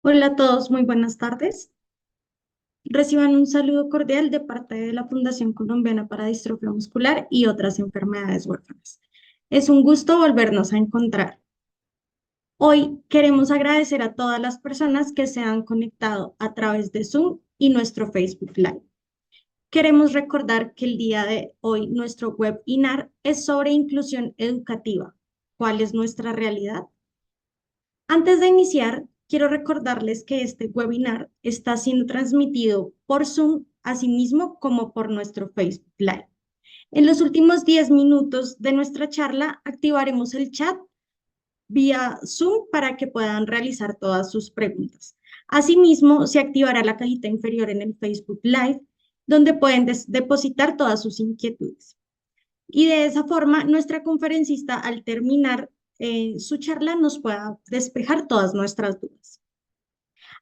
Hola a todos, muy buenas tardes. Reciban un saludo cordial de parte de la Fundación Colombiana para Distrofia Muscular y otras enfermedades huérfanas. Es un gusto volvernos a encontrar. Hoy queremos agradecer a todas las personas que se han conectado a través de Zoom y nuestro Facebook Live. Queremos recordar que el día de hoy nuestro webinar es sobre inclusión educativa. ¿Cuál es nuestra realidad? Antes de iniciar, quiero recordarles que este webinar está siendo transmitido por Zoom, asimismo como por nuestro Facebook Live. En los últimos 10 minutos de nuestra charla, activaremos el chat vía Zoom para que puedan realizar todas sus preguntas. Asimismo, se activará la cajita inferior en el Facebook Live, donde pueden depositar todas sus inquietudes. Y de esa forma, nuestra conferencista, al terminar su charla, nos pueda despejar todas nuestras dudas.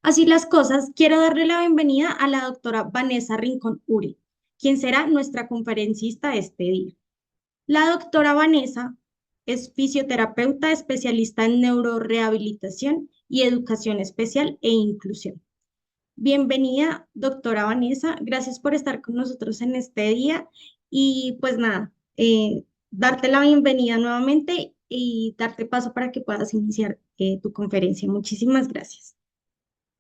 Así las cosas, quiero darle la bienvenida a la doctora Vanessa Rincón Uri, quien será nuestra conferencista este día. La doctora Vanessa es fisioterapeuta especialista en neurorehabilitación y educación especial e inclusión. Bienvenida, doctora Vanessa. Gracias por estar con nosotros en este día. Y pues nada, darte la bienvenida nuevamente y darte paso para que puedas iniciar tu conferencia. Muchísimas gracias.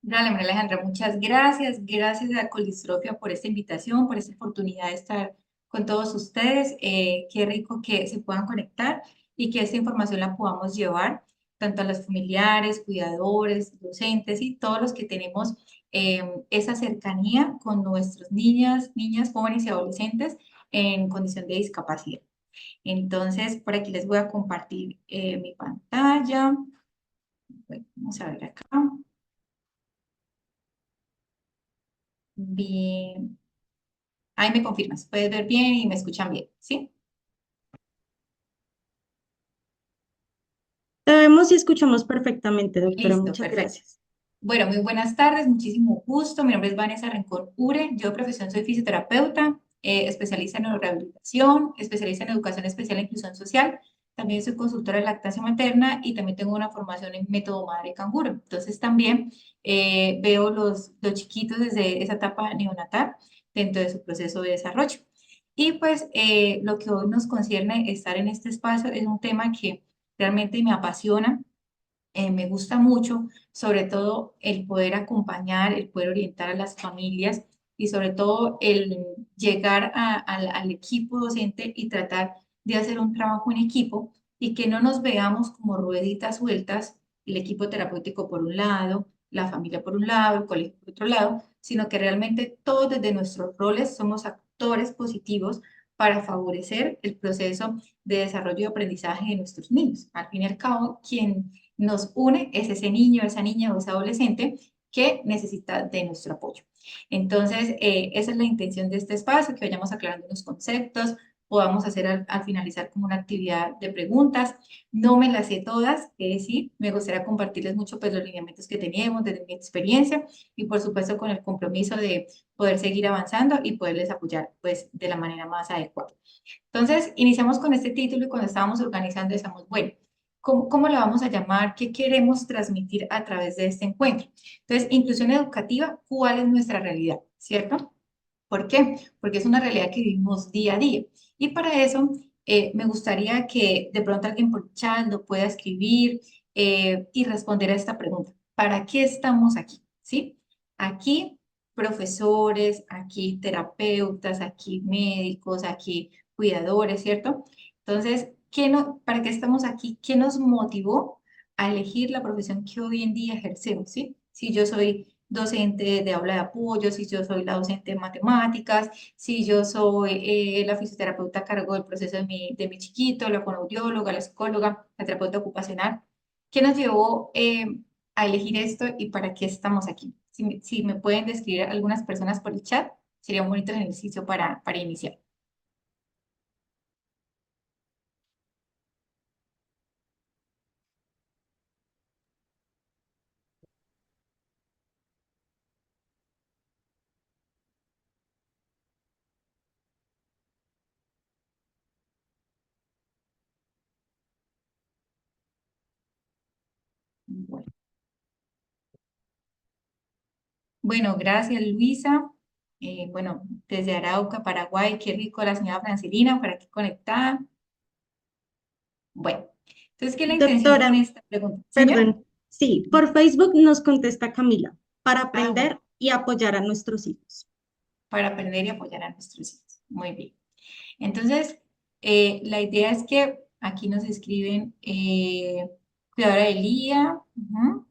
Dale, María Alejandra, muchas gracias. Gracias a Coldistrofia por esta invitación, por esta oportunidad de estar con todos ustedes. Qué rico que se puedan conectar y que esta información la podamos llevar tanto a los familiares, cuidadores, docentes y todos los que tenemos esa cercanía con nuestros niñas, jóvenes y adolescentes en condición de discapacidad. Entonces, por aquí les voy a compartir mi pantalla. Bueno, vamos a ver acá. Bien. Ahí me confirmas, puedes ver bien y me escuchan bien, ¿sí? Te vemos y escuchamos perfectamente, doctora. Listo, Muchas perfecto. gracias. Bueno, muy buenas tardes, muchísimo gusto. Mi nombre es Vanessa Rencor Ure. Yo de profesión soy fisioterapeuta, especialista en rehabilitación, especialista en educación especial e inclusión social. También soy consultora de lactancia materna y también tengo una formación en método madre canguro. Entonces también veo los chiquitos desde esa etapa neonatal dentro de su proceso de desarrollo. Y pues lo que hoy nos concierne estar en este espacio es un tema que realmente me apasiona, me gusta mucho, sobre todo el poder acompañar, el poder orientar a las familias y sobre todo el llegar al equipo docente y tratar de hacer un trabajo en equipo y que no nos veamos como rueditas sueltas, el equipo terapéutico por un lado, la familia por un lado, el colegio por otro lado, sino que realmente todos desde nuestros roles somos actores positivos para favorecer el proceso de desarrollo y aprendizaje de nuestros niños. Al fin y al cabo, quien nos une es ese niño, esa niña o ese adolescente que necesita de nuestro apoyo. Entonces, esa es la intención de este espacio, que vayamos aclarando unos conceptos, podamos hacer al finalizar como una actividad de preguntas. No me las sé todas, es decir, me gustaría compartirles mucho pues los lineamientos que teníamos desde mi experiencia y por supuesto con el compromiso de poder seguir avanzando y poderles apoyar pues de la manera más adecuada. Entonces, iniciamos con este título y cuando estábamos organizando decíamos, bueno, ¿cómo la vamos a llamar? ¿Qué queremos transmitir a través de este encuentro? Entonces, inclusión educativa, ¿cuál es nuestra realidad? ¿Cierto? ¿Por qué? Porque es una realidad que vivimos día a día. Y para eso, me gustaría que de pronto alguien por chat lo pueda escribir y responder a esta pregunta. ¿Para qué estamos aquí? ¿Sí? Aquí profesores, aquí terapeutas, aquí médicos, aquí cuidadores, ¿cierto? Entonces, ¿para qué estamos aquí? ¿Qué nos motivó a elegir la profesión que hoy en día ejercemos? ¿Sí? Si yo soy docente de aula de apoyo, si yo soy la docente de matemáticas, si yo soy la fisioterapeuta a cargo del proceso de mi chiquito, la fonoaudióloga, la psicóloga, la terapeuta ocupacional. ¿Qué nos llevó a elegir esto y para qué estamos aquí? Si me pueden describir algunas personas por el chat, sería un bonito ejercicio para iniciar. Bueno, Bueno, gracias Luisa. Bueno, desde Arauca, Paraguay, qué rico la señora Francelina por aquí conectada. Bueno, entonces, ¿qué es la intención con Doctora, esta pregunta? Señora. perdón. Sí, por Facebook nos contesta Camila, para Ah, bueno, aprender y apoyar a nuestros hijos. para aprender y apoyar a nuestros hijos. Muy bien. Entonces, la idea es que aquí nos escriben cuidadora de Lía, ujú,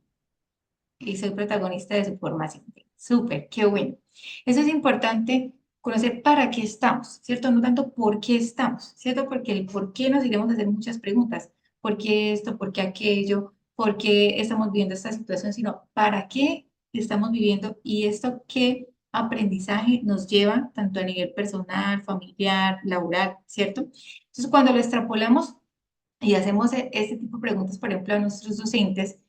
y soy protagonista de su formación. Súper, qué bueno. Eso es importante conocer para qué estamos, ¿cierto? No tanto por qué estamos, ¿cierto? Porque el por qué nos iremos a hacer muchas preguntas. ¿Por qué esto? ¿Por qué aquello? ¿Por qué estamos viviendo esta situación? Sino para qué estamos viviendo y esto qué aprendizaje nos lleva tanto a nivel personal, familiar, laboral, ¿cierto? Entonces, cuando lo extrapolamos y hacemos este tipo de preguntas, por ejemplo, a nuestros docentes,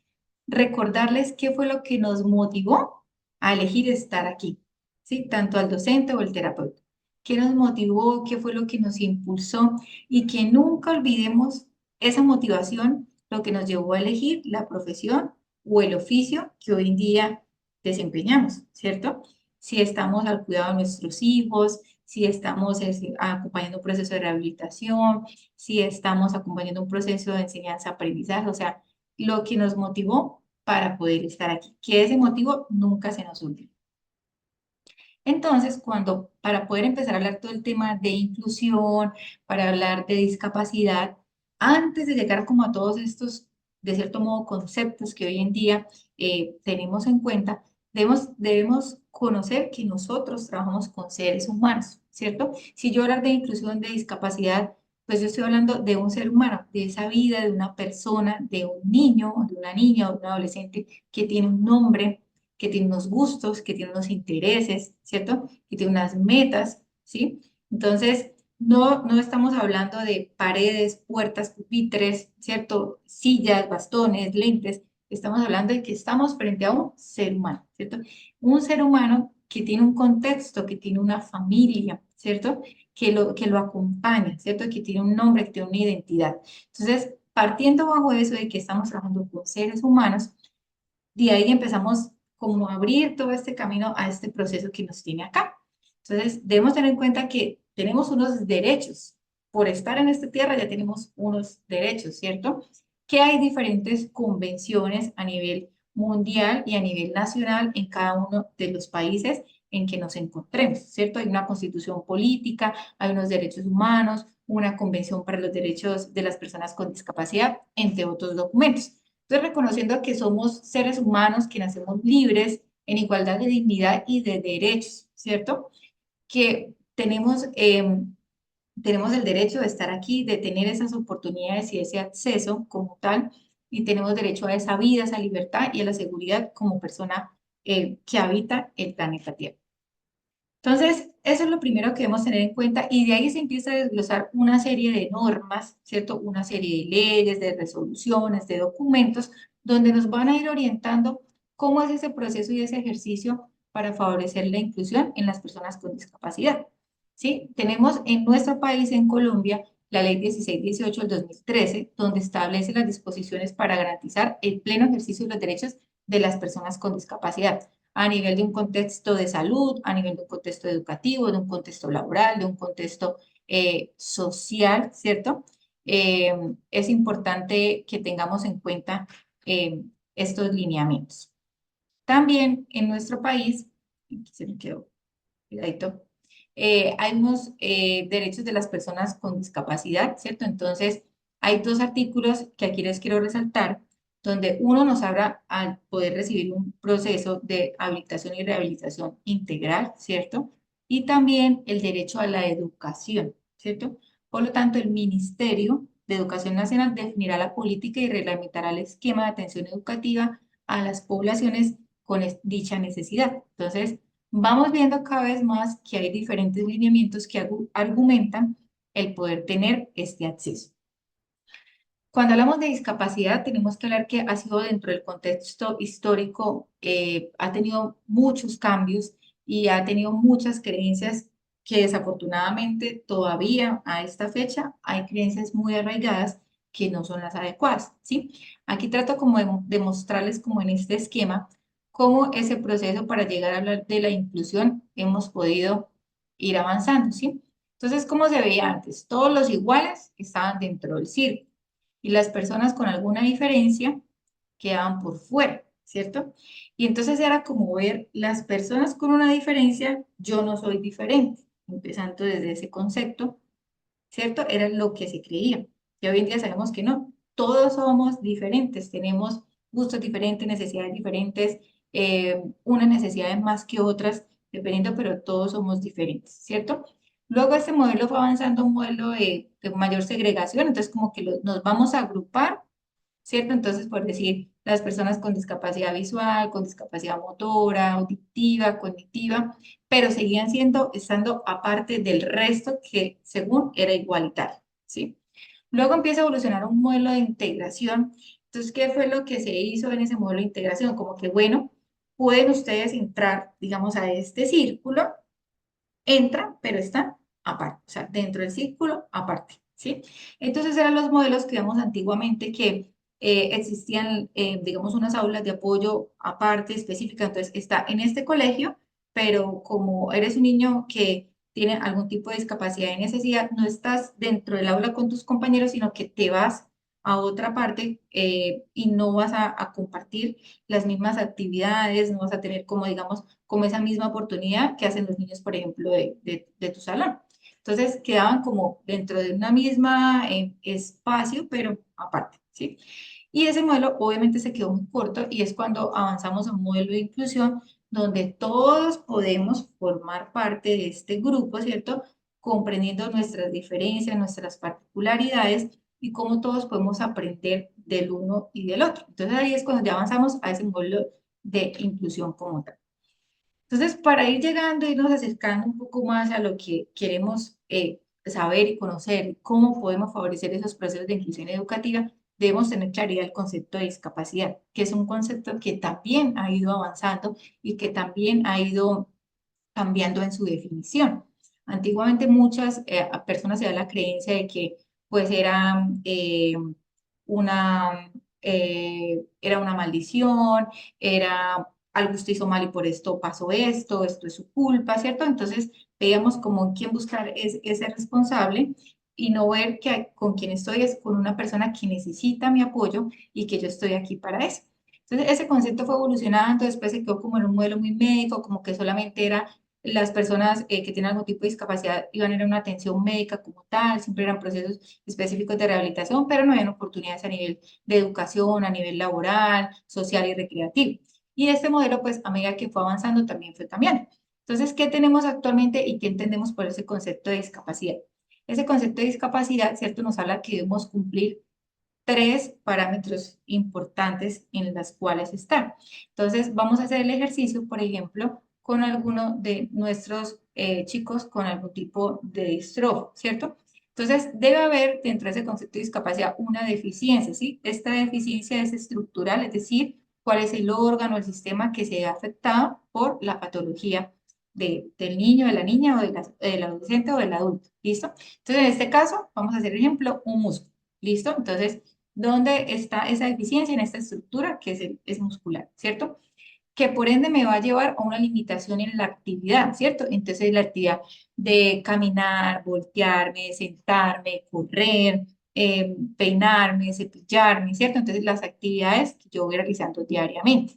recordarles qué fue lo que nos motivó a elegir estar aquí, ¿sí? Tanto al docente o al terapeuta. ¿Qué nos motivó? ¿Qué fue lo que nos impulsó? Y que nunca olvidemos esa motivación, lo que nos llevó a elegir la profesión o el oficio que hoy en día desempeñamos, ¿cierto? Si estamos al cuidado de nuestros hijos, si estamos acompañando un proceso de rehabilitación, si estamos acompañando un proceso de enseñanza-aprendizaje, o sea, lo que nos motivó para poder estar aquí, que ese motivo nunca se nos olvide. Entonces, para poder empezar a hablar todo el tema de inclusión, para hablar de discapacidad, antes de llegar como a todos estos, de cierto modo, conceptos que hoy en día tenemos en cuenta, debemos conocer que nosotros trabajamos con seres humanos, ¿cierto? Si yo hablar de inclusión, de discapacidad, pues yo estoy hablando de un ser humano, de esa vida, de una persona, de un niño, de una niña, de un adolescente que tiene un nombre, que tiene unos gustos, que tiene unos intereses, ¿cierto? Que tiene unas metas, ¿sí? Entonces, no estamos hablando de paredes, puertas, pupitres, ¿cierto? Sillas, bastones, lentes. Estamos hablando de que estamos frente a un ser humano, ¿cierto? Un ser humano que tiene un contexto, que tiene una familia, ¿cierto? Que lo acompaña, ¿cierto? Que tiene un nombre, que tiene una identidad. Entonces, partiendo bajo eso de que estamos trabajando con seres humanos, de ahí empezamos como a abrir todo este camino a este proceso que nos tiene acá. Entonces, debemos tener en cuenta que tenemos unos derechos. Por estar en esta tierra ya tenemos unos derechos, ¿cierto? Que hay diferentes convenciones a nivel mundial y a nivel nacional en cada uno de los países en que nos encontremos, ¿cierto? Hay una constitución política, hay unos derechos humanos, una convención para los derechos de las personas con discapacidad, entre otros documentos. Entonces, reconociendo que somos seres humanos, que nacemos libres, en igualdad de dignidad y de derechos, ¿cierto? Que tenemos el derecho de estar aquí, de tener esas oportunidades y ese acceso como tal, y tenemos derecho a esa vida, a esa libertad y a la seguridad como persona que habita el planeta Tierra. Entonces, eso es lo primero que debemos tener en cuenta y de ahí se empieza a desglosar una serie de normas, ¿cierto? Una serie de leyes, de resoluciones, de documentos, donde nos van a ir orientando cómo es ese proceso y ese ejercicio para favorecer la inclusión en las personas con discapacidad, ¿sí? Tenemos en nuestro país, en Colombia, la Ley 1618 del 2013, donde establece las disposiciones para garantizar el pleno ejercicio de los derechos de las personas con discapacidad a nivel de un contexto de salud, a nivel de un contexto educativo, de un contexto laboral, de un contexto social, ¿cierto? Eh, es importante que tengamos en cuenta estos lineamientos. También en nuestro país, aquí se me quedó pegadito, hay unos derechos de las personas con discapacidad, ¿cierto? Entonces, hay dos artículos que aquí les quiero resaltar, donde uno nos habla al poder recibir un proceso de habilitación y rehabilitación integral, ¿cierto? Y también el derecho a la educación, ¿cierto? Por lo tanto, el Ministerio de Educación Nacional definirá la política y reglamentará el esquema de atención educativa a las poblaciones con dicha necesidad. Entonces, vamos viendo cada vez más que hay diferentes lineamientos que argumentan el poder tener este acceso. Cuando hablamos de discapacidad, tenemos que hablar que ha sido dentro del contexto histórico, ha tenido muchos cambios y ha tenido muchas creencias que desafortunadamente todavía a esta fecha hay creencias muy arraigadas que no son las adecuadas, ¿sí? Aquí trato como de mostrarles como en este esquema cómo ese proceso para llegar a hablar de la inclusión hemos podido ir avanzando, ¿sí? Entonces, ¿cómo se veía antes? Todos los iguales estaban dentro del círculo y las personas con alguna diferencia quedaban por fuera, ¿cierto? Y entonces era como ver las personas con una diferencia, yo no soy diferente, empezando desde ese concepto, ¿cierto? Era lo que se creía. Y hoy en día sabemos que no, todos somos diferentes, tenemos gustos diferentes, necesidades diferentes, unas necesidades más que otras, dependiendo, pero todos somos diferentes, ¿cierto? Luego este modelo fue avanzando a un modelo de mayor segregación, entonces como que nos vamos a agrupar, ¿cierto? Entonces, por decir, las personas con discapacidad visual, con discapacidad motora, auditiva, cognitiva, pero seguían estando aparte del resto que según era igualitario, ¿sí? Luego empieza a evolucionar un modelo de integración. Entonces, ¿qué fue lo que se hizo en ese modelo de integración? Como que, bueno, pueden ustedes entrar, digamos, a este círculo, entran, pero están aparte, o sea, dentro del círculo, aparte, ¿sí? Entonces eran los modelos que vemos antiguamente que existían, digamos, unas aulas de apoyo aparte, específicas, entonces está en este colegio, pero como eres un niño que tiene algún tipo de discapacidad y necesidad, no estás dentro del aula con tus compañeros, sino que te vas a otra parte y no vas a compartir las mismas actividades, no vas a tener como, digamos, como esa misma oportunidad que hacen los niños, por ejemplo, de tu salón. Entonces quedaban como dentro de una misma espacio, pero aparte, ¿sí? Y ese modelo obviamente se quedó muy corto y es cuando avanzamos a un modelo de inclusión donde todos podemos formar parte de este grupo, ¿cierto? Comprendiendo nuestras diferencias, nuestras particularidades y cómo todos podemos aprender del uno y del otro. Entonces ahí es cuando ya avanzamos a ese modelo de inclusión como tal. Entonces, para ir llegando, irnos acercando un poco más a lo que queremos saber y conocer, cómo podemos favorecer esos procesos de inclusión educativa, debemos tener claridad del concepto de discapacidad, que es un concepto que también ha ido avanzando y que también ha ido cambiando en su definición. Antiguamente muchas personas se da la creencia de que pues una, era una maldición, era algo usted hizo mal y por esto pasó esto es su culpa, ¿cierto? Entonces veíamos como quién buscar es ese responsable y no ver que con quien estoy es con una persona que necesita mi apoyo y que yo estoy aquí para eso. Entonces ese concepto fue evolucionando, después se quedó como en un modelo muy médico, como que solamente era las personas que tienen algún tipo de discapacidad iban a ir a una atención médica como tal, siempre eran procesos específicos de rehabilitación, pero no habían oportunidades a nivel de educación, a nivel laboral, social y recreativo. Y este modelo, pues, a medida que fue avanzando, también fue cambiando. Entonces, ¿qué tenemos actualmente y qué entendemos por ese concepto de discapacidad? Ese concepto de discapacidad, ¿cierto? Nos habla que debemos cumplir tres parámetros importantes en las cuales están. Entonces, vamos a hacer el ejercicio, por ejemplo, con alguno de nuestros chicos con algún tipo de distrofia, ¿cierto? Entonces, debe haber dentro de ese concepto de discapacidad una deficiencia, ¿sí? Esta deficiencia es estructural, es decir, cuál es el órgano, el sistema que se ha afectado por la patología del niño, de la niña o del adolescente o del adulto, ¿listo? Entonces, en este caso, vamos a hacer, ejemplo, un músculo, ¿listo? Entonces, ¿dónde está esa deficiencia en esta estructura que es muscular, ¿cierto? Que por ende me va a llevar a una limitación en la actividad, ¿cierto? Entonces la actividad de caminar, voltearme, sentarme, correr, peinarme, cepillarme, ¿cierto? Entonces las actividades que yo voy realizando diariamente.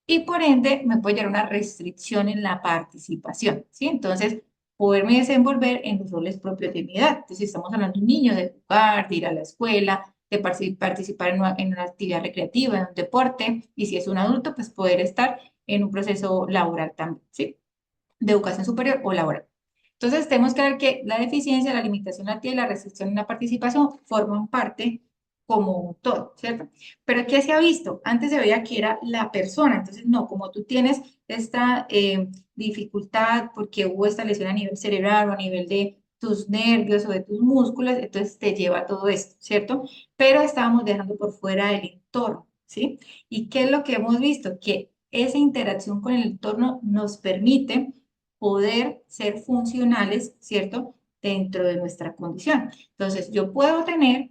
Y por ende me puede llevar a una restricción en la participación, ¿sí? Entonces, poderme desenvolver en los roles propios de mi edad. Entonces, si estamos hablando de un niño, de jugar, de ir a la escuela, de participar en una actividad recreativa, en un deporte, y si es un adulto, pues poder estar en un proceso laboral también, ¿sí? De educación superior o laboral. Entonces, tenemos que ver que la deficiencia, la limitación de la actividad y la restricción en la participación forman parte como un todo, ¿cierto? Pero ¿qué se ha visto? Antes se veía que era la persona, entonces no, como tú tienes esta dificultad porque hubo esta lesión a nivel cerebral o a nivel de tus nervios o de tus músculos, entonces te lleva a todo esto, ¿cierto? Pero estábamos dejando por fuera el entorno, ¿sí? ¿Y qué es lo que hemos visto? Que esa interacción con el entorno nos permite poder ser funcionales, ¿cierto? Dentro de nuestra condición. Entonces, yo puedo tener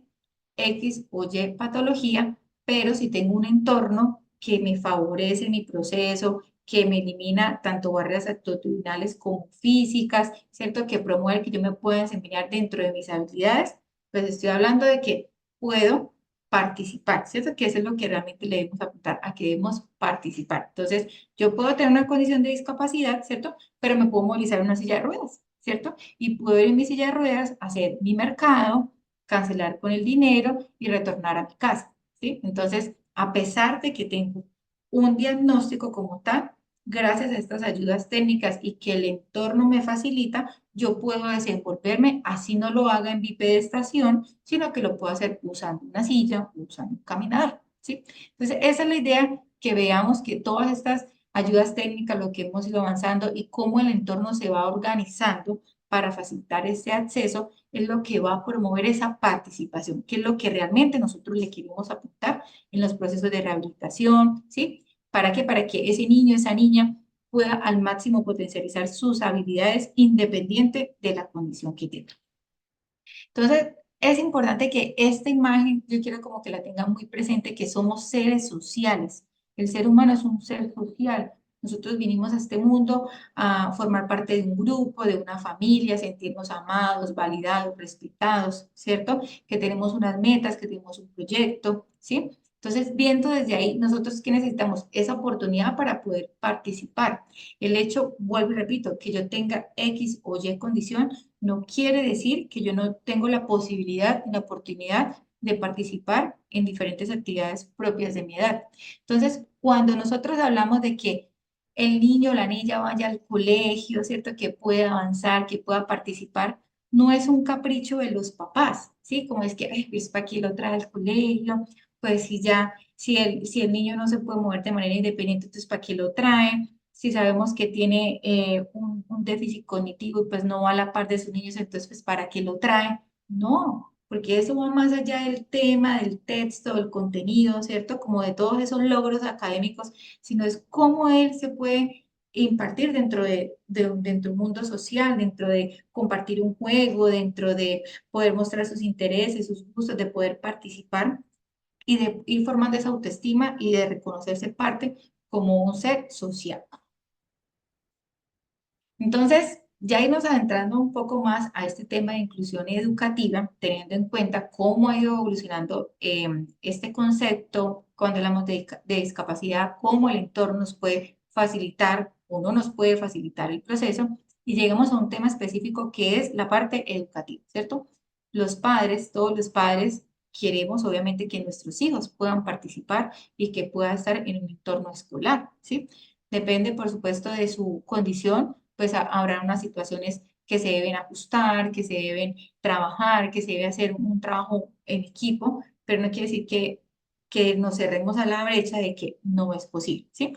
X o Y patología, pero si tengo un entorno que me favorece mi proceso, que me elimina tanto barreras actitudinales como físicas, ¿cierto? Que promueve que yo me pueda desempeñar dentro de mis habilidades, pues estoy hablando de que puedo participar, ¿cierto? Que eso es lo que realmente le debemos apuntar, a que debemos participar. Entonces, yo puedo tener una condición de discapacidad, ¿cierto? Pero me puedo movilizar en una silla de ruedas, ¿cierto? Y puedo ir en mi silla de ruedas, hacer mi mercado, cancelar con el dinero y retornar a mi casa, ¿sí? Entonces, a pesar de que tengo un diagnóstico como tal, gracias a estas ayudas técnicas y que el entorno me facilita, yo puedo desenvolverme, así no lo haga en bipedestación, sino que lo puedo hacer usando una silla, usando un caminador, ¿sí? Entonces, esa es la idea, que veamos que todas estas ayudas técnicas, lo que hemos ido avanzando y cómo el entorno se va organizando para facilitar ese acceso, es lo que va a promover esa participación, que es lo que realmente nosotros le queremos apuntar en los procesos de rehabilitación, ¿sí? ¿Para qué? Para que ese niño, esa niña pueda al máximo potencializar sus habilidades independiente de la condición que tenga. Entonces, es importante que esta imagen, yo quiero como que la tengan muy presente, que somos seres sociales. El ser humano es un ser social. Nosotros vinimos a este mundo a formar parte de un grupo, de una familia, sentirnos amados, validados, respetados, ¿cierto? Que tenemos unas metas, que tenemos un proyecto, ¿sí? Entonces, viendo desde ahí, nosotros que necesitamos esa oportunidad para poder participar. El hecho, vuelvo y repito, que yo tenga X o Y condición, no quiere decir que yo no tengo la posibilidad y la oportunidad de participar en diferentes actividades propias de mi edad. Entonces, cuando nosotros hablamos de que el niño o la niña vaya al colegio, ¿cierto? Que pueda avanzar, que pueda participar, no es un capricho de los papás, ¿sí? Como es que, ay, pues para qué lo trae al colegio, pues si ya, si el niño no se puede mover de manera independiente, entonces para qué lo trae, si sabemos que tiene un déficit cognitivo y pues no va a la par de sus niños, entonces pues ¿para qué lo trae? No, porque eso va más allá del tema, del texto, del contenido, ¿cierto? Como de todos esos logros académicos, sino es cómo él se puede impartir dentro de un mundo social, dentro de compartir un juego, dentro de poder mostrar sus intereses, sus gustos, de poder participar y de ir formando esa autoestima y de reconocerse parte como un ser social. Entonces, ya irnos adentrando un poco más a este tema de inclusión educativa, teniendo en cuenta cómo ha ido evolucionando este concepto cuando hablamos de discapacidad, cómo el entorno nos puede facilitar o no nos puede facilitar el proceso, y llegamos a un tema específico que es la parte educativa, ¿cierto? Los padres, todos los padres, queremos obviamente que nuestros hijos puedan participar y que puedan estar en un entorno escolar, ¿sí? Depende, por supuesto, de su condición, pues habrá unas situaciones que se deben ajustar, que se deben trabajar, que se debe hacer un trabajo en equipo, pero no quiere decir que nos cerremos a la brecha de que no es posible, ¿sí?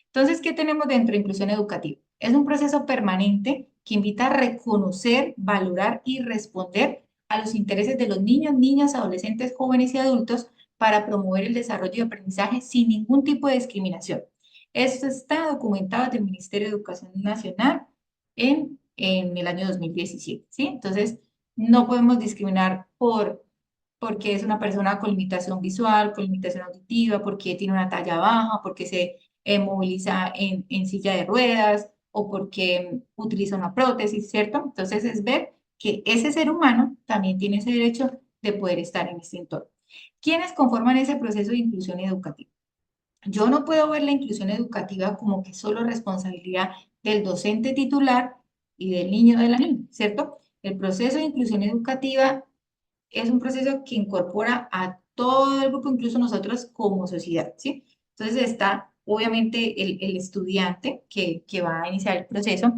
Entonces, ¿qué tenemos dentro de inclusión educativa? Es un proceso permanente que invita a reconocer, valorar y responder a los intereses de los niños, niñas, adolescentes, jóvenes y adultos para promover el desarrollo y aprendizaje sin ningún tipo de discriminación. Esto está documentado desde el Ministerio de Educación Nacional en el año 2017, ¿sí? Entonces, no podemos discriminar porque es una persona con limitación visual, con limitación auditiva, porque tiene una talla baja, porque se moviliza en silla de ruedas o porque utiliza una prótesis, ¿cierto? Entonces, es ver que ese ser humano también tiene ese derecho de poder estar en este entorno. ¿Quiénes conforman ese proceso de inclusión educativa? Yo no puedo ver la inclusión educativa como que solo responsabilidad del docente titular y del niño o de la niña, ¿cierto? El proceso de inclusión educativa es un proceso que incorpora a todo el grupo, incluso nosotros como sociedad, ¿sí? Entonces está obviamente el estudiante que va a iniciar el proceso,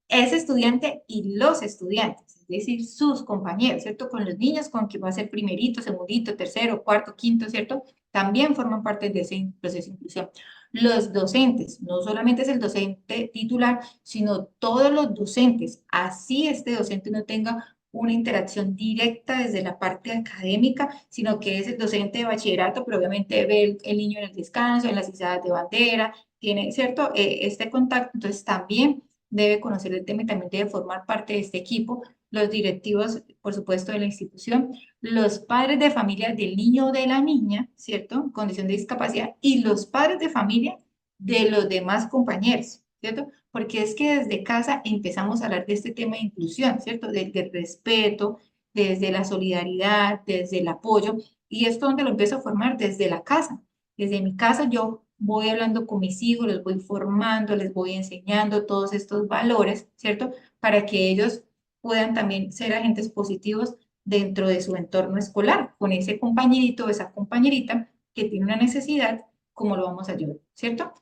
ese estudiante y los estudiantes, es decir, sus compañeros, ¿cierto? Con los niños, con que va a ser primerito, segundito, tercero, cuarto, quinto, ¿cierto? También forman parte de ese proceso de inclusión. Los docentes, no solamente es el docente titular, sino todos los docentes, así este docente no tenga una interacción directa desde la parte académica, sino que es el docente de bachillerato, pero obviamente ve el niño en el descanso, en las izadas de bandera, tiene, ¿cierto? Este contacto, entonces también debe conocer el tema y también debe formar parte de este equipo los directivos, por supuesto, de la institución, los padres de familia del niño o de la niña, ¿cierto? Condición de discapacidad, y los padres de familia de los demás compañeros, ¿cierto? Porque es que desde casa empezamos a hablar de este tema de inclusión, ¿cierto? Del respeto, desde la solidaridad, desde el apoyo, y esto donde lo empiezo a formar desde la casa. Desde mi casa yo voy hablando con mis hijos, les voy formando, les voy enseñando todos estos valores, ¿cierto? Para que ellos puedan también ser agentes positivos dentro de su entorno escolar, con ese compañerito o esa compañerita que tiene una necesidad, ¿cómo lo vamos a ayudar? ¿Cierto?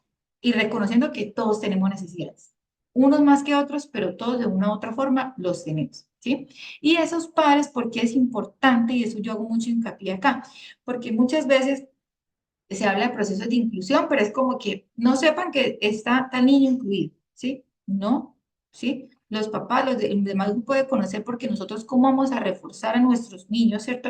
Y reconociendo que todos tenemos necesidades, unos más que otros, pero todos de una u otra forma los tenemos, ¿sí? Y esos padres, ¿por qué es importante? Y eso yo hago mucho hincapié acá, porque muchas veces se habla de procesos de inclusión, pero es como que no sepan que está tal niño incluido, ¿sí? No, ¿sí? Los papás, el demás grupo de conocer, porque nosotros cómo vamos a reforzar a nuestros niños, ¿cierto?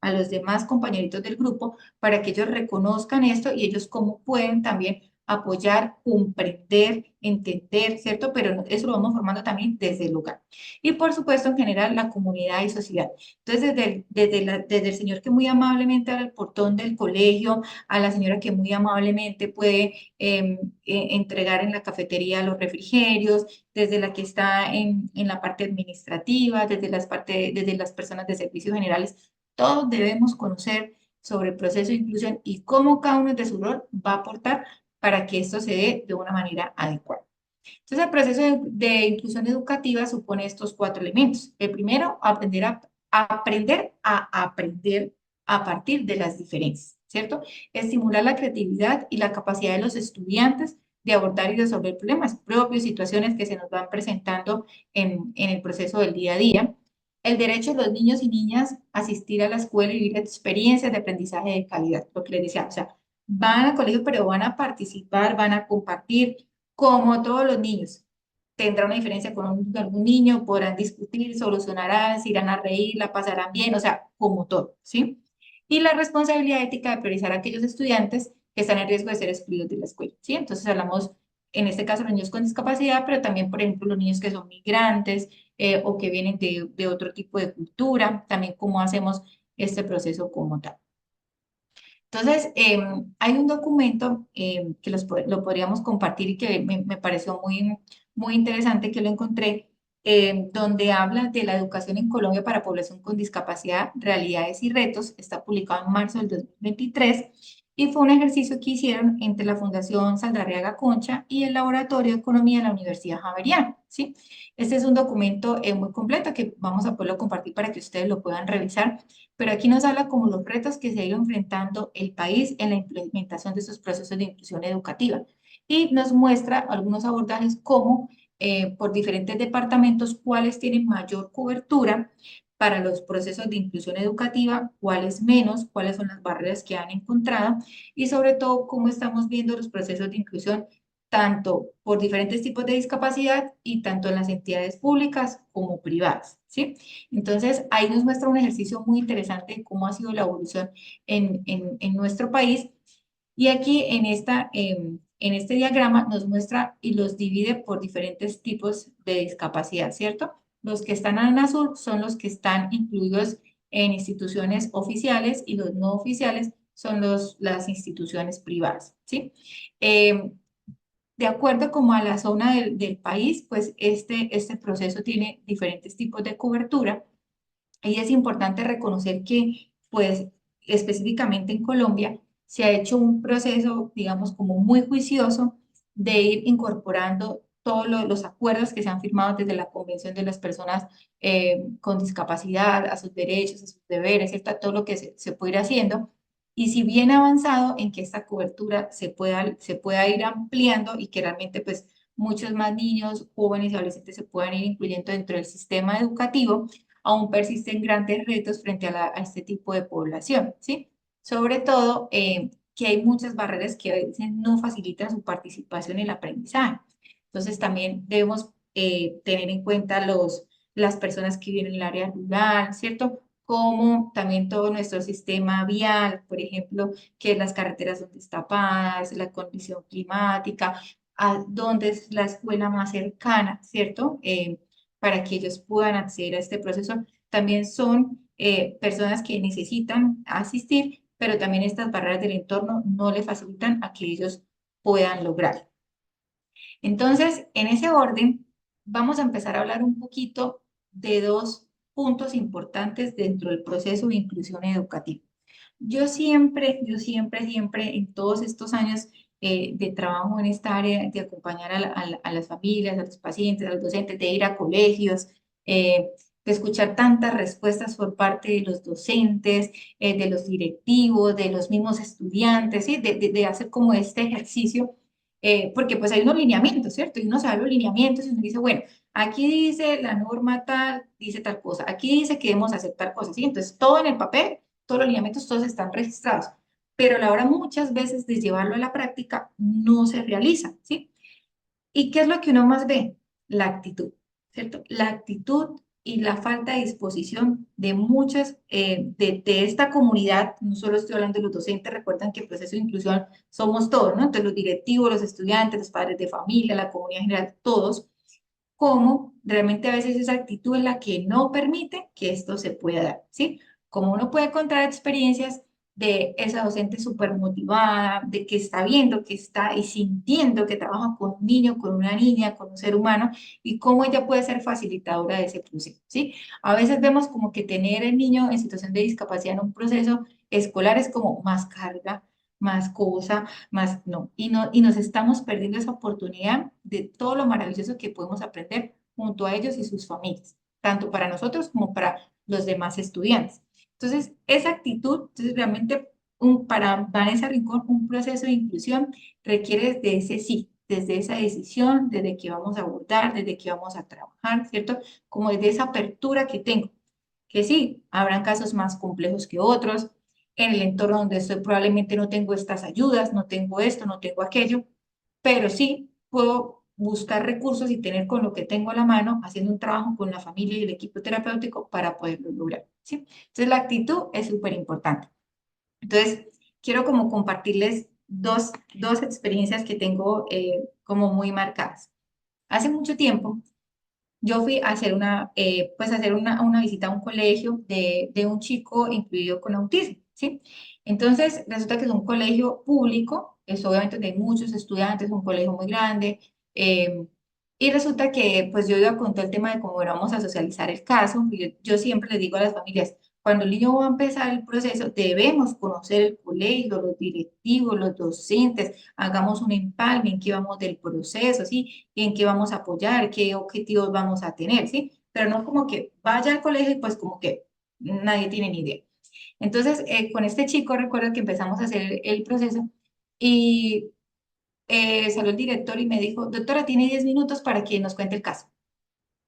A los demás compañeritos del grupo para que ellos reconozcan esto y ellos cómo pueden también apoyar, comprender, entender, ¿cierto? Pero eso lo vamos formando también desde el lugar. Y por supuesto, en general, la comunidad y sociedad. Entonces, desde el señor que muy amablemente abre el portón del colegio, a la señora que muy amablemente puede entregar en la cafetería los refrigerios, desde la que está en la parte administrativa, desde las personas de servicios generales, todos debemos conocer sobre el proceso de inclusión y cómo cada uno de su rol va a aportar para que esto se dé de una manera adecuada. Entonces, el proceso de inclusión educativa supone estos cuatro elementos. El primero, aprender a aprender a partir de las diferencias, ¿cierto? Estimular la creatividad y la capacidad de los estudiantes de abordar y resolver problemas propios, situaciones que se nos van presentando en el proceso del día a día. El derecho de los niños y niñas a asistir a la escuela y vivir experiencias de aprendizaje de calidad, lo que les decía, o sea, van al colegio, pero van a participar, van a compartir, como todos los niños. Tendrá una diferencia con algún niño, podrán discutir, solucionarán, se irán a reír, la pasarán bien, o sea, como todo, ¿sí? Y la responsabilidad ética de priorizar a aquellos estudiantes que están en riesgo de ser excluidos de la escuela, ¿sí? Entonces hablamos, en este caso, los niños con discapacidad, pero también, por ejemplo, los niños que son migrantes o que vienen de otro tipo de cultura, también cómo hacemos este proceso como tal. Entonces, hay un documento que lo podríamos compartir y que me pareció muy interesante que lo encontré, donde habla de la educación en Colombia para población con discapacidad, realidades y retos. Está publicado en marzo del 2023 y fue un ejercicio que hicieron entre la Fundación Saldarriaga Concha y el Laboratorio de Economía de la Universidad Javeriana, ¿sí? Este es un documento muy completo que vamos a poderlo compartir para que ustedes lo puedan revisar, pero aquí nos habla como los retos que se ha ido enfrentando el país en la implementación de estos procesos de inclusión educativa y nos muestra algunos abordajes como por diferentes departamentos cuáles tienen mayor cobertura para los procesos de inclusión educativa, cuáles menos, cuáles son las barreras que han encontrado y sobre todo cómo estamos viendo los procesos de inclusión tanto por diferentes tipos de discapacidad y tanto en las entidades públicas como privadas, ¿sí? Entonces, ahí nos muestra un ejercicio muy interesante de cómo ha sido la evolución en nuestro país. Y aquí en este diagrama nos muestra y los divide por diferentes tipos de discapacidad, ¿cierto? Los que están en azul son los que están incluidos en instituciones oficiales y los no oficiales son las instituciones privadas, ¿sí? Eh, de acuerdo como a la zona del país, pues este proceso tiene diferentes tipos de cobertura y es importante reconocer que, pues, específicamente en Colombia, se ha hecho un proceso, digamos, como muy juicioso de ir incorporando todos los acuerdos que se han firmado desde la Convención de las Personas con Discapacidad, a sus derechos, a sus deberes, ¿cierto? Todo lo que se puede ir haciendo. Y si bien ha avanzado en que esta cobertura se pueda ir ampliando y que realmente, pues, muchos más niños, jóvenes y adolescentes se puedan ir incluyendo dentro del sistema educativo, aún persisten grandes retos frente a este tipo de población, ¿sí? Sobre todo que hay muchas barreras que a veces no facilitan su participación en el aprendizaje. Entonces también debemos tener en cuenta las personas que viven en el área rural, ¿cierto? Como también todo nuestro sistema vial, por ejemplo, que las carreteras son destapadas, la condición climática, a dónde es la escuela más cercana, ¿cierto? para que ellos puedan acceder a este proceso. También son personas que necesitan asistir, pero también estas barreras del entorno no le facilitan a que ellos puedan lograr. Entonces, en ese orden, vamos a empezar a hablar un poquito de dos puntos importantes dentro del proceso de inclusión educativa. Siempre, en todos estos años de trabajo en esta área, de acompañar a las familias, a los pacientes, a los docentes, de ir a colegios, de escuchar tantas respuestas por parte de los docentes, de los directivos, de los mismos estudiantes, ¿sí? De hacer como este ejercicio, porque pues hay unos lineamientos, ¿cierto? Y uno sabe los lineamientos y uno dice, bueno, aquí dice la norma tal, dice tal cosa, aquí dice que debemos hacer tal cosa, ¿sí? Entonces, todo en el papel, todos los lineamientos, todos están registrados, pero a la hora muchas veces de llevarlo a la práctica no se realiza, ¿sí? ¿Y qué es lo que uno más ve? La actitud, ¿cierto? La actitud y la falta de disposición de muchas, de esta comunidad, no solo estoy hablando de los docentes, recuerdan que el proceso de inclusión somos todos, ¿no? Entonces los directivos, los estudiantes, los padres de familia, la comunidad en general, todos, como realmente a veces esa actitud es la que no permite que esto se pueda dar, ¿sí? Como uno puede contar experiencias de esa docente súper motivada, de que está viendo, que está y sintiendo que trabaja con un niño, con una niña, con un ser humano, y cómo ella puede ser facilitadora de ese proceso, ¿sí? A veces vemos como que tener el niño en situación de discapacidad en un proceso escolar es como más carga, más cosa, más no, y nos estamos perdiendo esa oportunidad de todo lo maravilloso que podemos aprender junto a ellos y sus familias, tanto para nosotros como para los demás estudiantes. Entonces, esa actitud, entonces realmente para Vanessa Rincón, un proceso de inclusión requiere desde ese sí, desde esa decisión, desde que vamos a abordar, desde que vamos a trabajar, ¿cierto? Como desde esa apertura que tengo, que sí, habrán casos más complejos que otros, en el entorno donde estoy probablemente no tengo estas ayudas, no tengo esto, no tengo aquello, pero sí puedo buscar recursos y tener con lo que tengo a la mano, haciendo un trabajo con la familia y el equipo terapéutico para poderlo lograr, ¿sí? Entonces la actitud es súper importante. Entonces, quiero como compartirles dos experiencias que tengo como muy marcadas. Hace mucho tiempo, yo fui a hacer pues a hacer una visita a un colegio de un chico incluido con autismo, ¿sí? Entonces, resulta que es un colegio público, es obviamente de muchos estudiantes, un colegio muy grande, y resulta que pues yo iba con todo el tema de cómo íbamos a socializar el caso, y yo siempre les digo a las familias, cuando el niño va a empezar el proceso, debemos conocer el colegio, los directivos, los docentes, hagamos un empalme en qué vamos del proceso, ¿sí? En qué vamos a apoyar, qué objetivos vamos a tener, ¿sí? Pero no como que vaya al colegio y pues como que nadie tiene ni idea. Entonces, con este chico recuerdo que empezamos a hacer el proceso y salió el director y me dijo, doctora, tiene 10 minutos para que nos cuente el caso.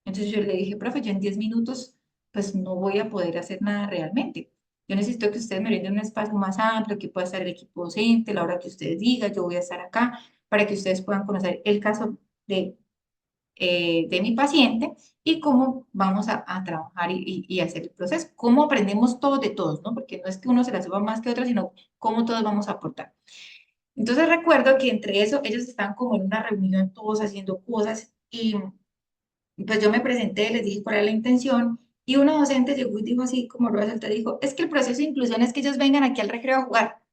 Entonces yo le dije, profe, yo en 10 minutos pues no voy a poder hacer nada realmente. Yo necesito que ustedes me brinden un espacio más amplio, que pueda estar el equipo docente, la hora que ustedes digan, yo voy a estar acá para que ustedes puedan conocer el caso de mi paciente y cómo vamos a trabajar y hacer el proceso. Cómo aprendemos todos de todos, ¿no? Porque no es que uno se la suba más que otro, sino cómo todos vamos a aportar. Entonces recuerdo que entre eso ellos estaban como en una reunión, todos haciendo cosas y pues yo me presenté, les dije cuál era la intención y una docente llegó y dijo así como lo resulta, dijo, es que el proceso de inclusión es que ellos vengan aquí al recreo a jugar.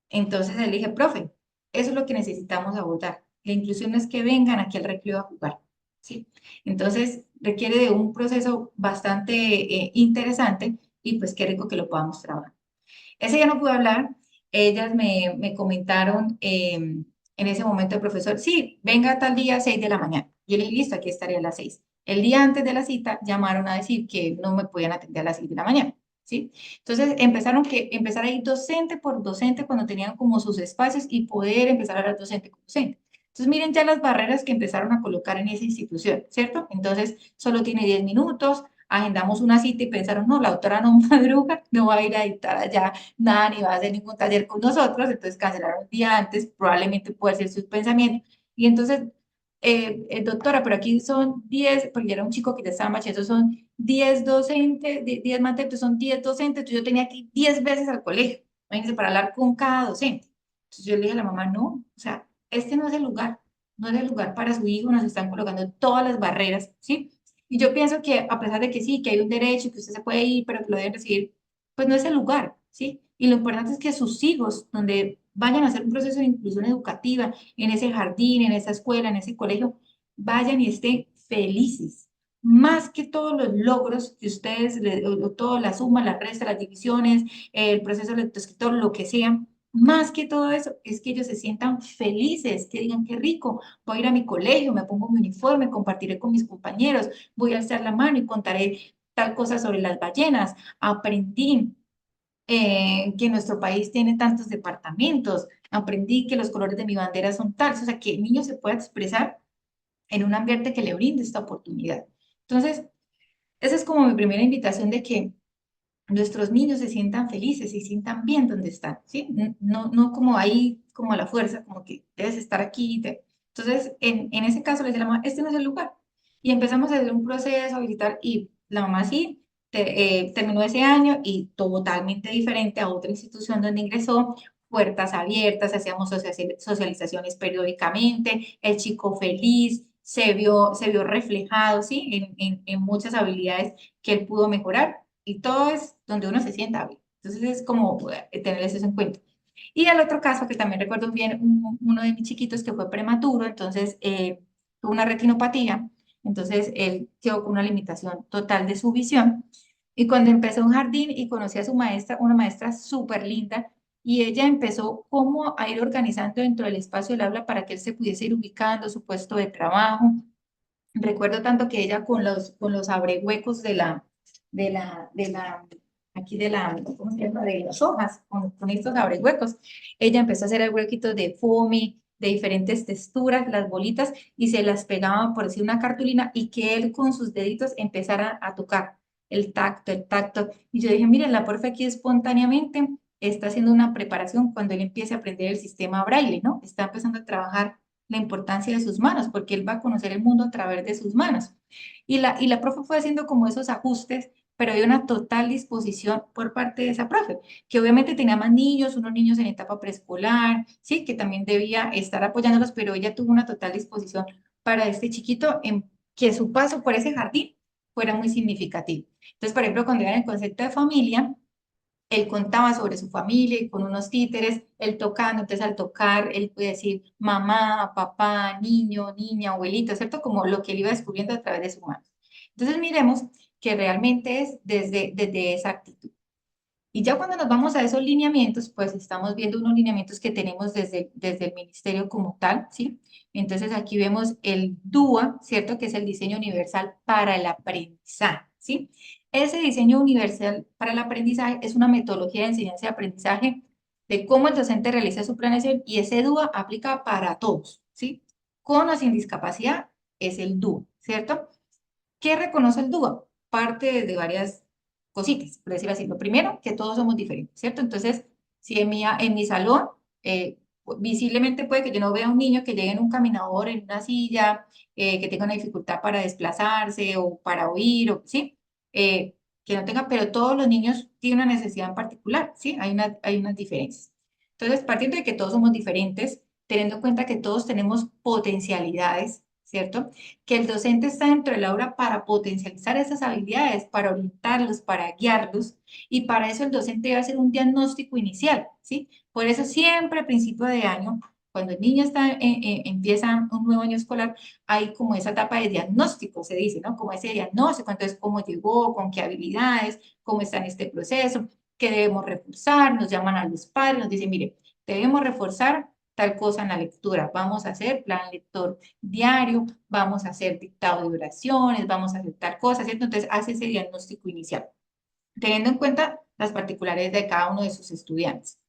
Entonces le dije, profe, eso es lo que necesitamos abordar. La inclusión no es que vengan aquí al recreo a jugar, ¿sí? Entonces requiere de un proceso bastante interesante y pues qué rico que lo podamos trabajar. Ese día no pude hablar, ellas me comentaron en ese momento el profesor, sí, venga tal día a 6 de la mañana. Yo le dije, listo, aquí estaré a las 6. El día antes de la cita llamaron a decir que no me podían atender a las 6 de la mañana, ¿sí? Entonces empezar a ir docente por docente cuando tenían como sus espacios y poder empezar a hablar docente con docente. Entonces miren ya las barreras que empezaron a colocar en esa institución, ¿cierto? Entonces solo tiene 10 minutos, agendamos una cita y pensaron, no, la autora no madruga, no va a ir a dictar allá nada, ni va a hacer ningún taller con nosotros, entonces cancelaron un día antes, probablemente puede ser sus pensamientos. Y entonces, doctora, pero aquí son 10 porque era un chico que ya estaba machito, son 10 docentes, 10 materias, son 10 docentes, entonces yo tenía que ir 10 veces al colegio, imagínense, para hablar con cada docente. Entonces yo le dije a la mamá, no, o sea, este no es el lugar, no es el lugar para su hijo, nos están colocando todas las barreras, ¿sí? Y yo pienso que a pesar de que sí, que hay un derecho y que usted se puede ir, pero que lo deben recibir, pues no es el lugar, ¿sí? Y lo importante es que sus hijos, donde vayan a hacer un proceso de inclusión educativa, en ese jardín, en esa escuela, en ese colegio, vayan y estén felices. Más que todos los logros que ustedes, o toda la suma, la resta, las divisiones, el proceso lectoescritor, lo que sea, más que todo eso, es que ellos se sientan felices, que digan qué rico, voy a ir a mi colegio, me pongo mi uniforme, compartiré con mis compañeros, voy a alzar la mano y contaré tal cosa sobre las ballenas. Aprendí que nuestro país tiene tantos departamentos, aprendí que los colores de mi bandera son tales, o sea, que el niño se pueda expresar en un ambiente que le brinde esta oportunidad. Entonces, esa es como mi primera invitación de que nuestros niños se sientan felices, se sientan bien donde están, ¿sí? No, no como ahí, como a la fuerza, como que debes estar aquí. Entonces, en ese caso, le dice la mamá, este no es el lugar. Y empezamos a hacer un proceso, a visitar, y la mamá sí, terminó ese año y totalmente diferente a otra institución donde ingresó, puertas abiertas, hacíamos socializaciones periódicamente, el chico feliz, se vio reflejado, ¿sí? En muchas habilidades que él pudo mejorar y todo es donde uno se sienta bien. Entonces es como tener eso en cuenta. Y el otro caso que también recuerdo bien, uno de mis chiquitos que fue prematuro, entonces tuvo una retinopatía, entonces él quedó con una limitación total de su visión. Y cuando empezó un jardín y conocí a su maestra, una maestra súper linda, y ella empezó como a ir organizando dentro del espacio del aula para que él se pudiese ir ubicando su puesto de trabajo. Recuerdo tanto que ella con los abrehuecos de la, aquí de la, ¿cómo se llama? De las hojas, con estos abrehuecos, ella empezó a hacer huequitos de foamy, de diferentes texturas, las bolitas, y se las pegaba por decir una cartulina, y que él con sus deditos empezara a tocar el tacto. Y yo dije, miren, la profe aquí espontáneamente está haciendo una preparación cuando él empiece a aprender el sistema braille, ¿no? Está empezando a trabajar la importancia de sus manos, porque él va a conocer el mundo a través de sus manos. Y la profe fue haciendo como esos ajustes, pero hay una total disposición por parte de esa profe, que obviamente tenía más niños, unos niños en etapa preescolar, sí, que también debía estar apoyándolos, pero ella tuvo una total disposición para este chiquito en que su paso por ese jardín fuera muy significativo. Entonces, por ejemplo, cuando era el concepto de familia, él contaba sobre su familia y con unos títeres, él tocando, entonces al tocar, él puede decir mamá, papá, niño, niña, abuelito, ¿cierto? Como lo que él iba descubriendo a través de su mano. Entonces miremos que realmente es desde esa actitud. Y ya cuando nos vamos a esos lineamientos, pues estamos viendo unos lineamientos que tenemos desde el ministerio como tal, ¿sí? Entonces aquí vemos el DUA, ¿cierto? Que es el diseño universal para el aprendizaje, ¿sí? Ese diseño universal para el aprendizaje es una metodología de enseñanza y aprendizaje de cómo el docente realiza su planeación y ese DUA aplica para todos, ¿sí? Con o sin discapacidad es el DUA, ¿cierto? ¿Qué reconoce el DUA? Parte de varias cositas, por decirlo así. Lo primero, que todos somos diferentes, ¿cierto? Entonces, si en mi salón, visiblemente puede que yo no vea a un niño que llegue en un caminador, en una silla, que tenga una dificultad para desplazarse o para oír, o, ¿sí? Que no tenga, pero todos los niños tienen una necesidad en particular, ¿sí? Hay unas diferencias. Entonces, partiendo de que todos somos diferentes, teniendo en cuenta que todos tenemos potencialidades, ¿cierto? Que el docente está dentro del aula para potencializar esas habilidades, para orientarlos, para guiarlos, y para eso el docente debe hacer un diagnóstico inicial, ¿sí? Por eso siempre a principio de año, cuando el niño empieza un nuevo año escolar, hay como esa etapa de diagnóstico, se dice, ¿no? Como ese diagnóstico, entonces, cómo llegó, con qué habilidades, cómo está en este proceso, qué debemos reforzar, nos llaman a los padres, nos dicen, mire, debemos reforzar tal cosa en la lectura, vamos a hacer plan lector diario, vamos a hacer dictado de oraciones, vamos a hacer tal cosa, ¿cierto? Entonces hace ese diagnóstico inicial, teniendo en cuenta las particularidades de cada uno de sus estudiantes.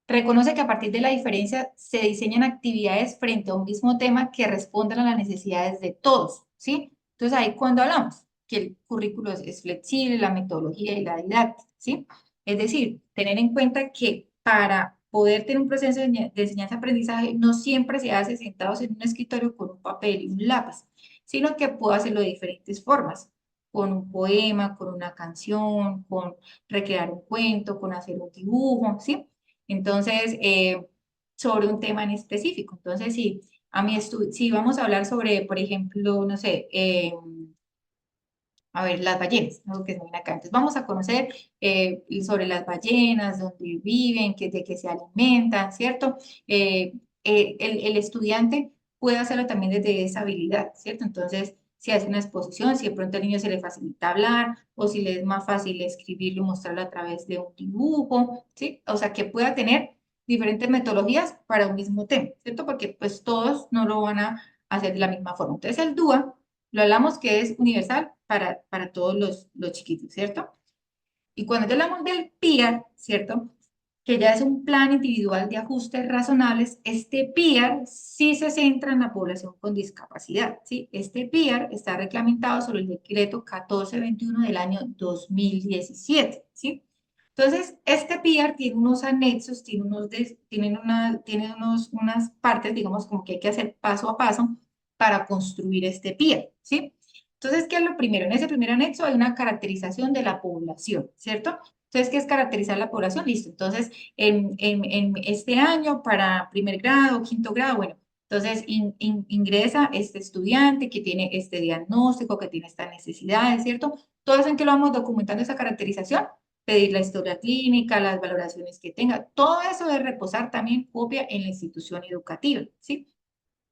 Reconoce que a partir de la diferencia se diseñan actividades frente a un mismo tema que respondan a las necesidades de todos, ¿sí? Entonces ahí cuando hablamos que el currículo es flexible, la metodología y la didáctica, ¿sí? Es decir, tener en cuenta que para poder tener un proceso de enseñanza-aprendizaje no siempre se hace sentados en un escritorio con un papel y un lápiz, sino que puedo hacerlo de diferentes formas, con un poema, con una canción, con recrear un cuento, con hacer un dibujo, ¿sí? Entonces, sobre un tema en específico. Entonces, si vamos a hablar sobre, por ejemplo, no sé, a ver, las ballenas, algo que se viene acá. Entonces vamos a conocer sobre las ballenas, dónde viven, de qué se alimentan, ¿cierto? El estudiante puede hacerlo también desde esa habilidad, ¿cierto? Entonces, si hace una exposición, si de pronto al niño se le facilita hablar o si le es más fácil escribirlo y mostrarlo a través de un dibujo, ¿sí? O sea, que pueda tener diferentes metodologías para un mismo tema, ¿cierto? Porque pues todos no lo van a hacer de la misma forma. Entonces, el DUA lo hablamos que es universal para todos los chiquitos, ¿cierto? Y cuando ya hablamos del PIAR, ¿cierto? Que ya es un plan individual de ajustes razonables, este PIAR sí se centra en la población con discapacidad, ¿sí? Este PIAR está reglamentado sobre el decreto 1421 del año 2017, ¿sí? Entonces, este PIAR tiene unos anexos, unas partes, digamos, como que hay que hacer paso a paso para construir este PIAR, ¿sí? Entonces, ¿qué es lo primero? En ese primer anexo hay una caracterización de la población, ¿cierto? Entonces, ¿qué es caracterizar la población? Listo. Entonces, en este año para primer grado, quinto grado, bueno, entonces ingresa este estudiante que tiene este diagnóstico, que tiene estas necesidades, ¿cierto? Todo eso en que lo vamos documentando esa caracterización, pedir la historia clínica, las valoraciones que tenga, todo eso debe reposar también copia en la institución educativa, ¿sí?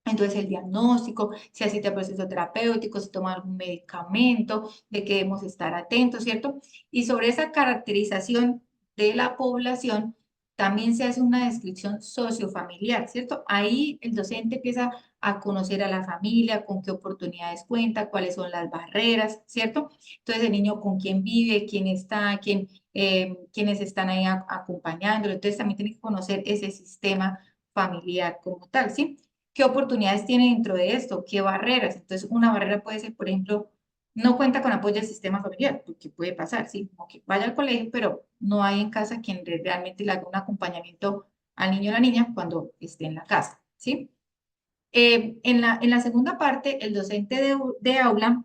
Entonces, el diagnóstico, si asiste a proceso terapéutico, si toma algún medicamento, de que debemos estar atentos, ¿cierto? Y sobre esa caracterización de la población, también se hace una descripción sociofamiliar, ¿cierto? Ahí el docente empieza a conocer a la familia, con qué oportunidades cuenta, cuáles son las barreras, ¿cierto? Entonces, el niño con quién vive, quién está, quiénes están ahí acompañándolo. Entonces, también tiene que conocer ese sistema familiar como tal, ¿sí? ¿Qué oportunidades tiene dentro de esto? ¿Qué barreras? Entonces, una barrera puede ser, por ejemplo, no cuenta con apoyo del sistema familiar, porque puede pasar, ¿sí? Como que vaya al colegio, pero no hay en casa quien realmente le haga un acompañamiento al niño o la niña cuando esté en la casa, ¿sí? En la segunda parte, el docente de aula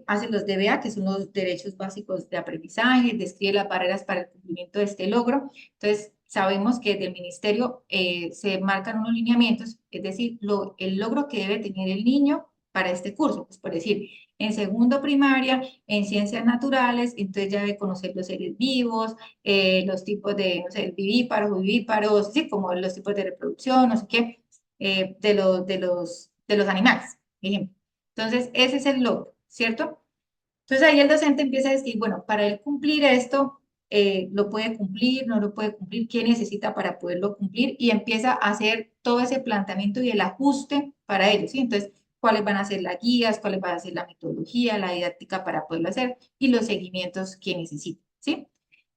hace los DBA, que son los derechos básicos de aprendizaje, describe las barreras para el cumplimiento de este logro. Entonces, sabemos que del ministerio se marcan unos lineamientos, es decir, el logro que debe tener el niño para este curso. Pues por decir, en segundo primaria, en ciencias naturales, entonces ya debe conocer los seres vivos, los tipos de, no sé, vivíparos, sí, como los tipos de reproducción, no sé qué, de los animales, por ejemplo. Entonces, ese es el logro, ¿cierto? Entonces ahí el docente empieza a decir, bueno, para él cumplir esto, lo puede cumplir, no lo puede cumplir, qué necesita para poderlo cumplir y empieza a hacer todo ese planteamiento y el ajuste para ello, ¿sí? Entonces, cuáles van a ser las guías, cuáles van a ser la metodología, la didáctica para poderlo hacer y los seguimientos que necesita, ¿sí?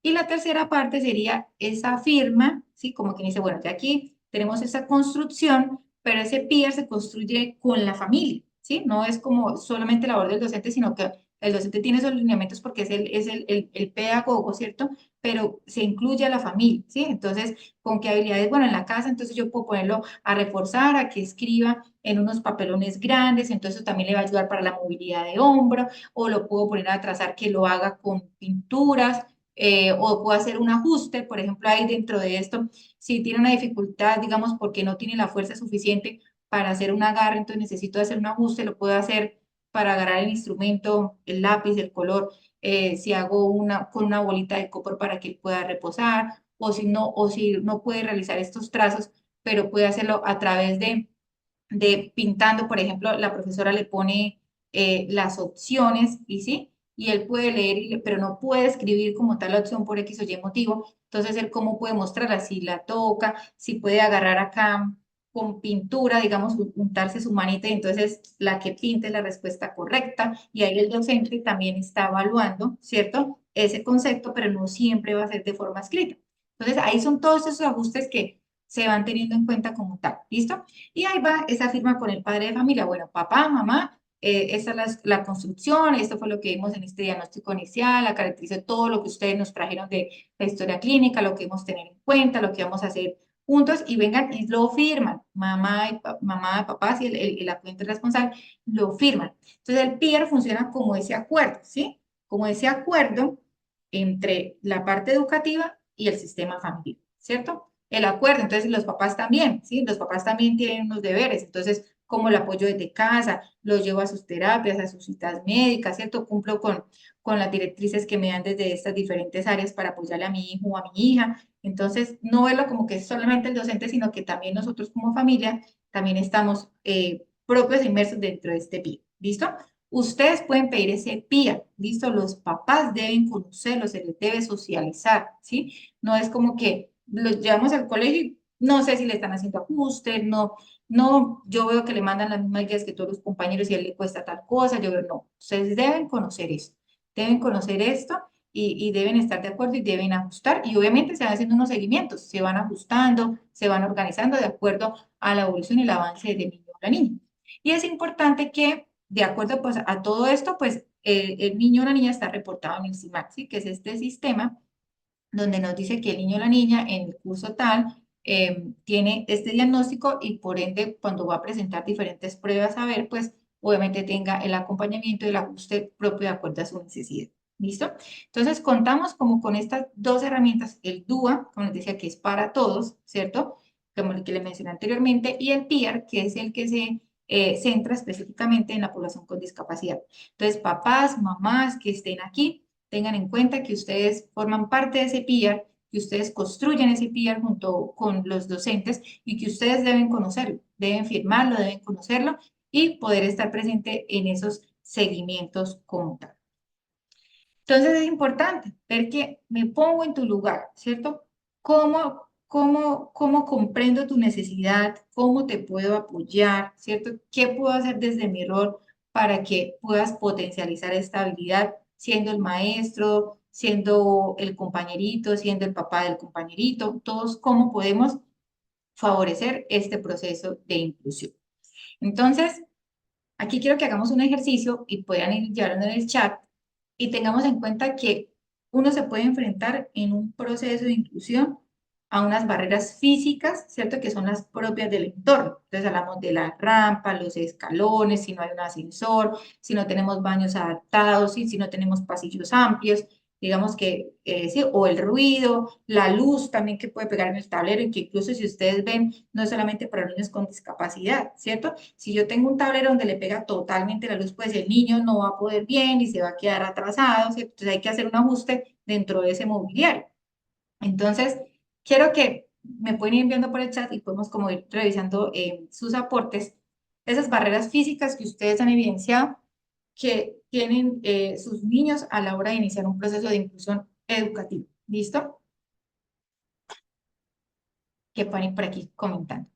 Y la tercera parte sería esa firma, ¿sí? Como quien dice, bueno, de aquí tenemos esa construcción, pero ese PIR se construye con la familia, ¿sí? No es como solamente labor del docente, sino que el docente tiene esos lineamientos porque es el pedagogo, ¿cierto? Pero se incluye a la familia, ¿sí? Entonces, ¿con qué habilidades? Bueno, en la casa, entonces yo puedo ponerlo a reforzar, a que escriba en unos papelones grandes, entonces eso también le va a ayudar para la movilidad de hombro, o lo puedo poner a trazar que lo haga con pinturas, o puedo hacer un ajuste, por ejemplo, ahí dentro de esto, si tiene una dificultad, digamos, porque no tiene la fuerza suficiente para hacer un agarre, entonces necesito hacer un ajuste, lo puedo hacer para agarrar el instrumento, el lápiz, el color, si hago con una bolita de copor para que él pueda reposar, o si no puede realizar estos trazos, pero puede hacerlo a través de pintando, por ejemplo, la profesora le pone las opciones, y sí, y él puede leer, pero no puede escribir como tal la opción por X o Y motivo. Entonces, él cómo puede mostrarla, si la toca, si puede agarrar acá con pintura, digamos, untarse su manita, y entonces la que pinte es la respuesta correcta, y ahí el docente también está evaluando, ¿cierto? Ese concepto, pero no siempre va a ser de forma escrita. Entonces, ahí son todos esos ajustes que se van teniendo en cuenta como tal, ¿listo? Y ahí va esa firma con el padre de familia. Bueno, papá, mamá, esta es la construcción, esto fue lo que vimos en este diagnóstico inicial, la caracteriza todo lo que ustedes nos trajeron de la historia clínica, lo que debemos tener en cuenta, lo que vamos a hacer juntos y vengan y lo firman. Mamá, papá, si la cuenta responsable, lo firman. Entonces el PIR funciona como ese acuerdo, ¿sí? Como ese acuerdo entre la parte educativa y el sistema familiar, ¿cierto? El acuerdo, entonces los papás también, ¿sí? Los papás también tienen unos deberes, entonces como el apoyo desde casa, los llevo a sus terapias, a sus citas médicas, ¿cierto? Cumplo con las directrices que me dan desde estas diferentes áreas para apoyarle a mi hijo o a mi hija. Entonces, no verlo como que es solamente el docente, sino que también nosotros como familia también estamos propios e inmersos dentro de este PIA. ¿Listo? Ustedes pueden pedir ese PIA, ¿listo? Los papás deben conocerlo, se les debe socializar, ¿sí? No es como que los llevamos al colegio y no sé si le están haciendo ajustes, no, no, yo veo que le mandan las mismas guías que todos los compañeros y a él le cuesta tal cosa, yo veo, no, ustedes deben conocer esto y deben estar de acuerdo y deben ajustar y obviamente se van haciendo unos seguimientos, se van ajustando, se van organizando de acuerdo a la evolución y el avance del niño o la niña. Y es importante que, de acuerdo pues, a todo esto, pues el niño o la niña está reportado en el CIMAC, ¿sí? Que es este sistema donde nos dice que el niño o la niña en el curso tal tiene este diagnóstico y por ende cuando va a presentar diferentes pruebas a ver, pues obviamente tenga el acompañamiento y el ajuste propio de acuerdo a su necesidad. ¿Listo? Entonces contamos como con estas dos herramientas, el DUA, como les decía, que es para todos, ¿cierto? Como el que le mencioné anteriormente, y el PIAR, que es el que se centra específicamente en la población con discapacidad. Entonces, papás, mamás que estén aquí, tengan en cuenta que ustedes forman parte de ese PIAR, que ustedes construyen ese PIAR junto con los docentes y que ustedes deben conocerlo, deben firmarlo, deben conocerlo y poder estar presente en esos seguimientos como tal. Entonces es importante ver que me pongo en tu lugar, ¿cierto? ¿Cómo comprendo tu necesidad? ¿Cómo te puedo apoyar? ¿Cierto? ¿Qué puedo hacer desde mi rol para que puedas potencializar esta habilidad siendo el maestro, siendo el compañerito, siendo el papá del compañerito? Todos, ¿cómo podemos favorecer este proceso de inclusión? Entonces, aquí quiero que hagamos un ejercicio y puedan ir llevarlo en el chat y tengamos en cuenta que uno se puede enfrentar en un proceso de inclusión a unas barreras físicas, ¿cierto? Que son las propias del entorno. Entonces hablamos de la rampa, los escalones, si no hay un ascensor, si no tenemos baños adaptados, si no tenemos pasillos amplios, digamos que, sí, o el ruido, la luz también que puede pegar en el tablero y que incluso si ustedes ven, no es solamente para niños con discapacidad, ¿cierto? Si yo tengo un tablero donde le pega totalmente la luz, pues el niño no va a poder bien y se va a quedar atrasado, ¿cierto? Entonces hay que hacer un ajuste dentro de ese mobiliario. Entonces, quiero que me pueden ir enviando por el chat y podemos como ir revisando sus aportes, esas barreras físicas que ustedes han evidenciado que tienen sus niños a la hora de iniciar un proceso de inclusión educativa. ¿Listo? Que pueden ir por aquí comentando.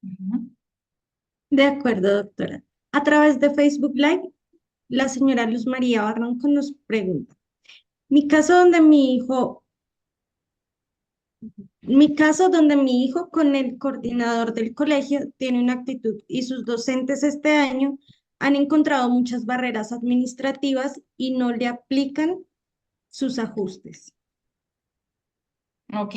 Ujú. De acuerdo, doctora. A través de Facebook Live, la señora Luz María Barranco nos pregunta, mi caso donde mi hijo, mi caso donde mi hijo con el coordinador del colegio tiene una actitud y sus docentes este año han encontrado muchas barreras administrativas y no le aplican sus ajustes. Ok,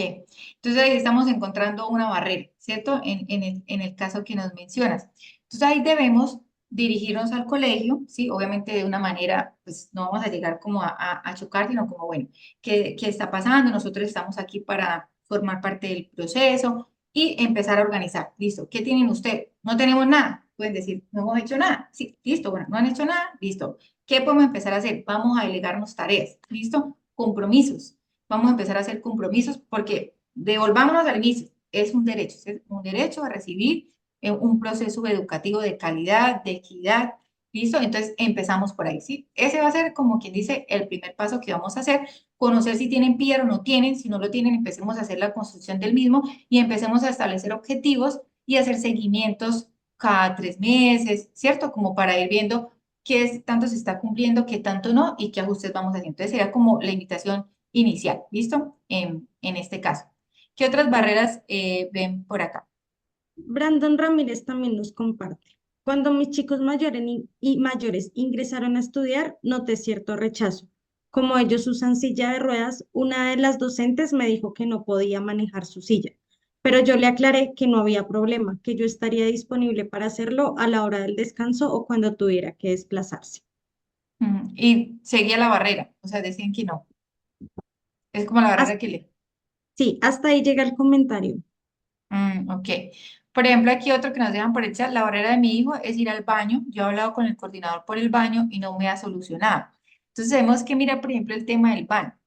entonces ahí estamos encontrando una barrera, ¿cierto? En el caso que nos mencionas. Entonces ahí debemos dirigirnos al colegio, ¿sí? Obviamente de una manera, pues no vamos a llegar como a chocar, sino como, bueno, ¿qué está pasando? Nosotros estamos aquí para formar parte del proceso y empezar a organizar. Listo, ¿qué tienen ustedes? No tenemos nada. Pueden decir, no hemos hecho nada. Sí, listo, bueno, no han hecho nada, listo. ¿Qué podemos empezar a hacer? Vamos a delegarnos tareas, ¿listo? Compromisos. Vamos a empezar a hacer compromisos porque devolvámonos al inicio, es un derecho a recibir un proceso educativo de calidad, de equidad, ¿listo? Entonces empezamos por ahí, ¿sí? Ese va a ser como quien dice el primer paso que vamos a hacer, conocer si tienen PIAR o no tienen, si no lo tienen, empecemos a hacer la construcción del mismo y empecemos a establecer objetivos y hacer seguimientos cada 3 meses, ¿cierto? Como para ir viendo tanto se está cumpliendo, qué tanto no y qué ajustes vamos haciendo. Entonces sería como la invitación inicial, ¿listo? En este caso. ¿Qué otras De barreras ven por acá? Brandon Ramírez también nos comparte. Cuando mis chicos mayores ingresaron a estudiar, noté cierto rechazo. Como ellos usan silla de ruedas, una de las docentes me dijo que no podía manejar su silla, pero yo le aclaré que no había problema, que yo estaría disponible para hacerlo a la hora del descanso o cuando tuviera que desplazarse. Y seguía la barrera, o sea, decían que no. Es como la Has- barrera que le... sí, hasta ahí llega el comentario. Ok. Por ejemplo, aquí otro que nos dejan por el chat, la barrera de mi hijo es ir al baño. Yo he hablado con el coordinador por el baño y no me ha solucionado. Entonces tenemos que mirar, por ejemplo, el tema del baño.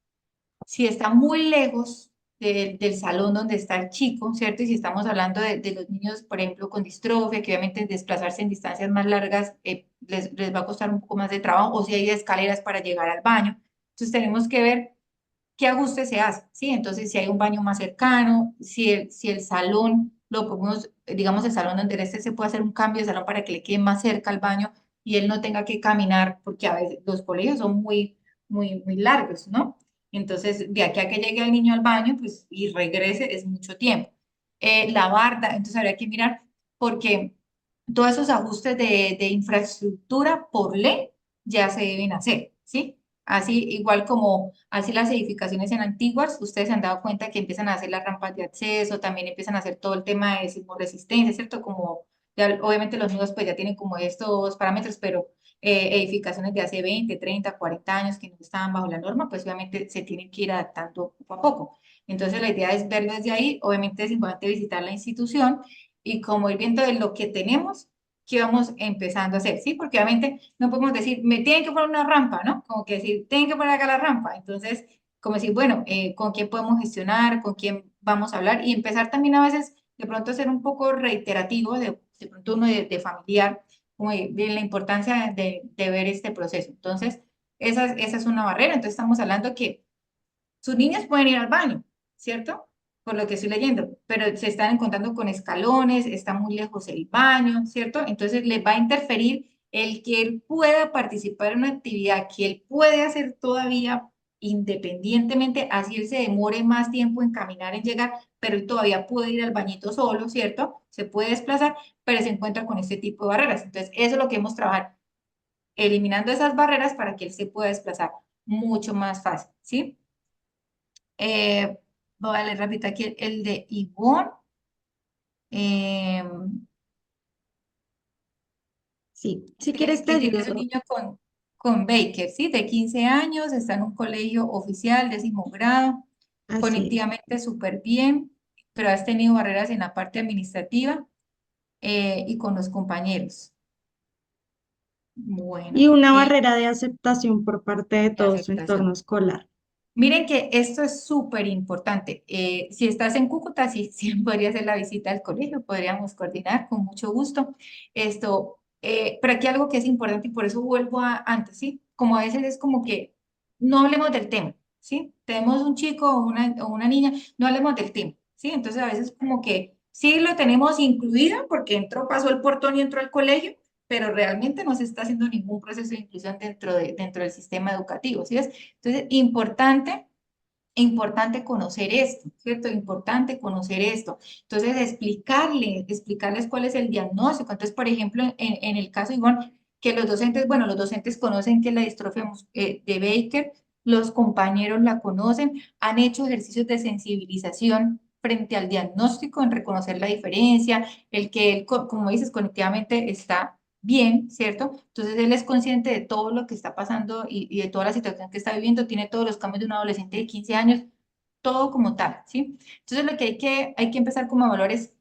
Si está muy lejos del salón donde está el chico, ¿cierto? Y si estamos hablando de los niños, por ejemplo, con distrofia, que obviamente desplazarse en distancias más largas les va a costar un poco más de trabajo, o si hay escaleras para llegar al baño. Entonces tenemos que ver qué ajuste se hace, ¿sí? Entonces, si hay un baño más cercano, si el salón, lo podemos, digamos, el salón donde él esté, se puede hacer un cambio de salón para que le quede más cerca al baño y él no tenga que caminar, porque a veces los colegios son muy largos, ¿no? Entonces, de aquí a que llegue el niño al baño, pues, y regrese, es mucho tiempo. La barda, entonces habría que mirar, porque todos esos ajustes de infraestructura por ley ya se deben hacer, ¿sí? Así, igual como así las edificaciones en antiguas, ustedes se han dado cuenta que empiezan a hacer las rampas de acceso, también empiezan a hacer todo el tema de sismoresistencia, ¿cierto? Como ya, obviamente los nuevos pues ya tienen como estos parámetros, pero edificaciones de hace 20, 30, 40 años que no estaban bajo la norma, pues obviamente se tienen que ir adaptando poco a poco. Entonces la idea es verlo desde ahí, obviamente es importante visitar la institución y como ir viendo de lo que tenemos que vamos empezando a hacer, ¿sí? Porque obviamente no podemos decir, me tienen que poner una rampa, ¿no? Como que decir, tienen que poner acá la rampa. Entonces, como decir, bueno, ¿con quién podemos gestionar? ¿Con quién vamos a hablar? Y empezar también a veces, de pronto, a ser un poco reiterativo, de pronto uno de familiar, como de la importancia de ver este proceso. Entonces, esa es una barrera. Entonces, estamos hablando que sus niños pueden ir al baño, ¿cierto? Por lo que estoy leyendo, pero se están encontrando con escalones, está muy lejos el baño, ¿cierto? Entonces les va a interferir el que él pueda participar en una actividad que él puede hacer todavía independientemente, así él se demore más tiempo en caminar, en llegar, pero él todavía puede ir al bañito solo, ¿cierto? Se puede desplazar, pero se encuentra con este tipo de barreras. Entonces, eso es lo que hemos trabajado, eliminando esas barreras para que él se pueda desplazar mucho más fácil, ¿sí? Eh, Voy a leer rápido aquí el de Ivonne. Eh, Sí, si quieres te que tiene un ayudo. niño con Baker, ¿sí? De 15 años, está en un colegio oficial, 10.º grado, Así es. cognitivamente súper bien, pero has tenido barreras en la parte administrativa y con los compañeros. Y Bueno, una barrera de aceptación por parte de de todo su aceptación. entorno escolar. Miren que esto es súper importante. Si estás en Cúcuta, sí, sí podría hacer la visita al colegio, podríamos coordinar con mucho gusto. Pero aquí algo que es importante y por eso vuelvo a antes, ¿sí? Como a veces es como que no hablemos del tema, ¿sí? Tenemos un chico o una niña, no hablemos del tema, ¿sí? Entonces a veces como que sí lo tenemos incluido porque entró, pasó el portón y entró al colegio, pero realmente no se está haciendo ningún proceso de inclusión dentro del sistema educativo, ¿sí? Entonces, importante conocer esto, ¿cierto? Importante conocer esto. Entonces, explicarles cuál es el diagnóstico. Entonces, por ejemplo, en el caso, Ivonne, que los docentes, bueno, los docentes conocen que la distrofia de Baker, los compañeros la conocen, han hecho ejercicios de sensibilización frente al diagnóstico, en reconocer la diferencia, el que él, como dices, cognitivamente está bien, ¿cierto? Entonces él es consciente de todo lo que está pasando y de toda la situación que está viviendo, tiene todos los cambios de un adolescente de 15 años, todo como tal, ¿sí? Entonces lo que hay que empezar como a evaluar es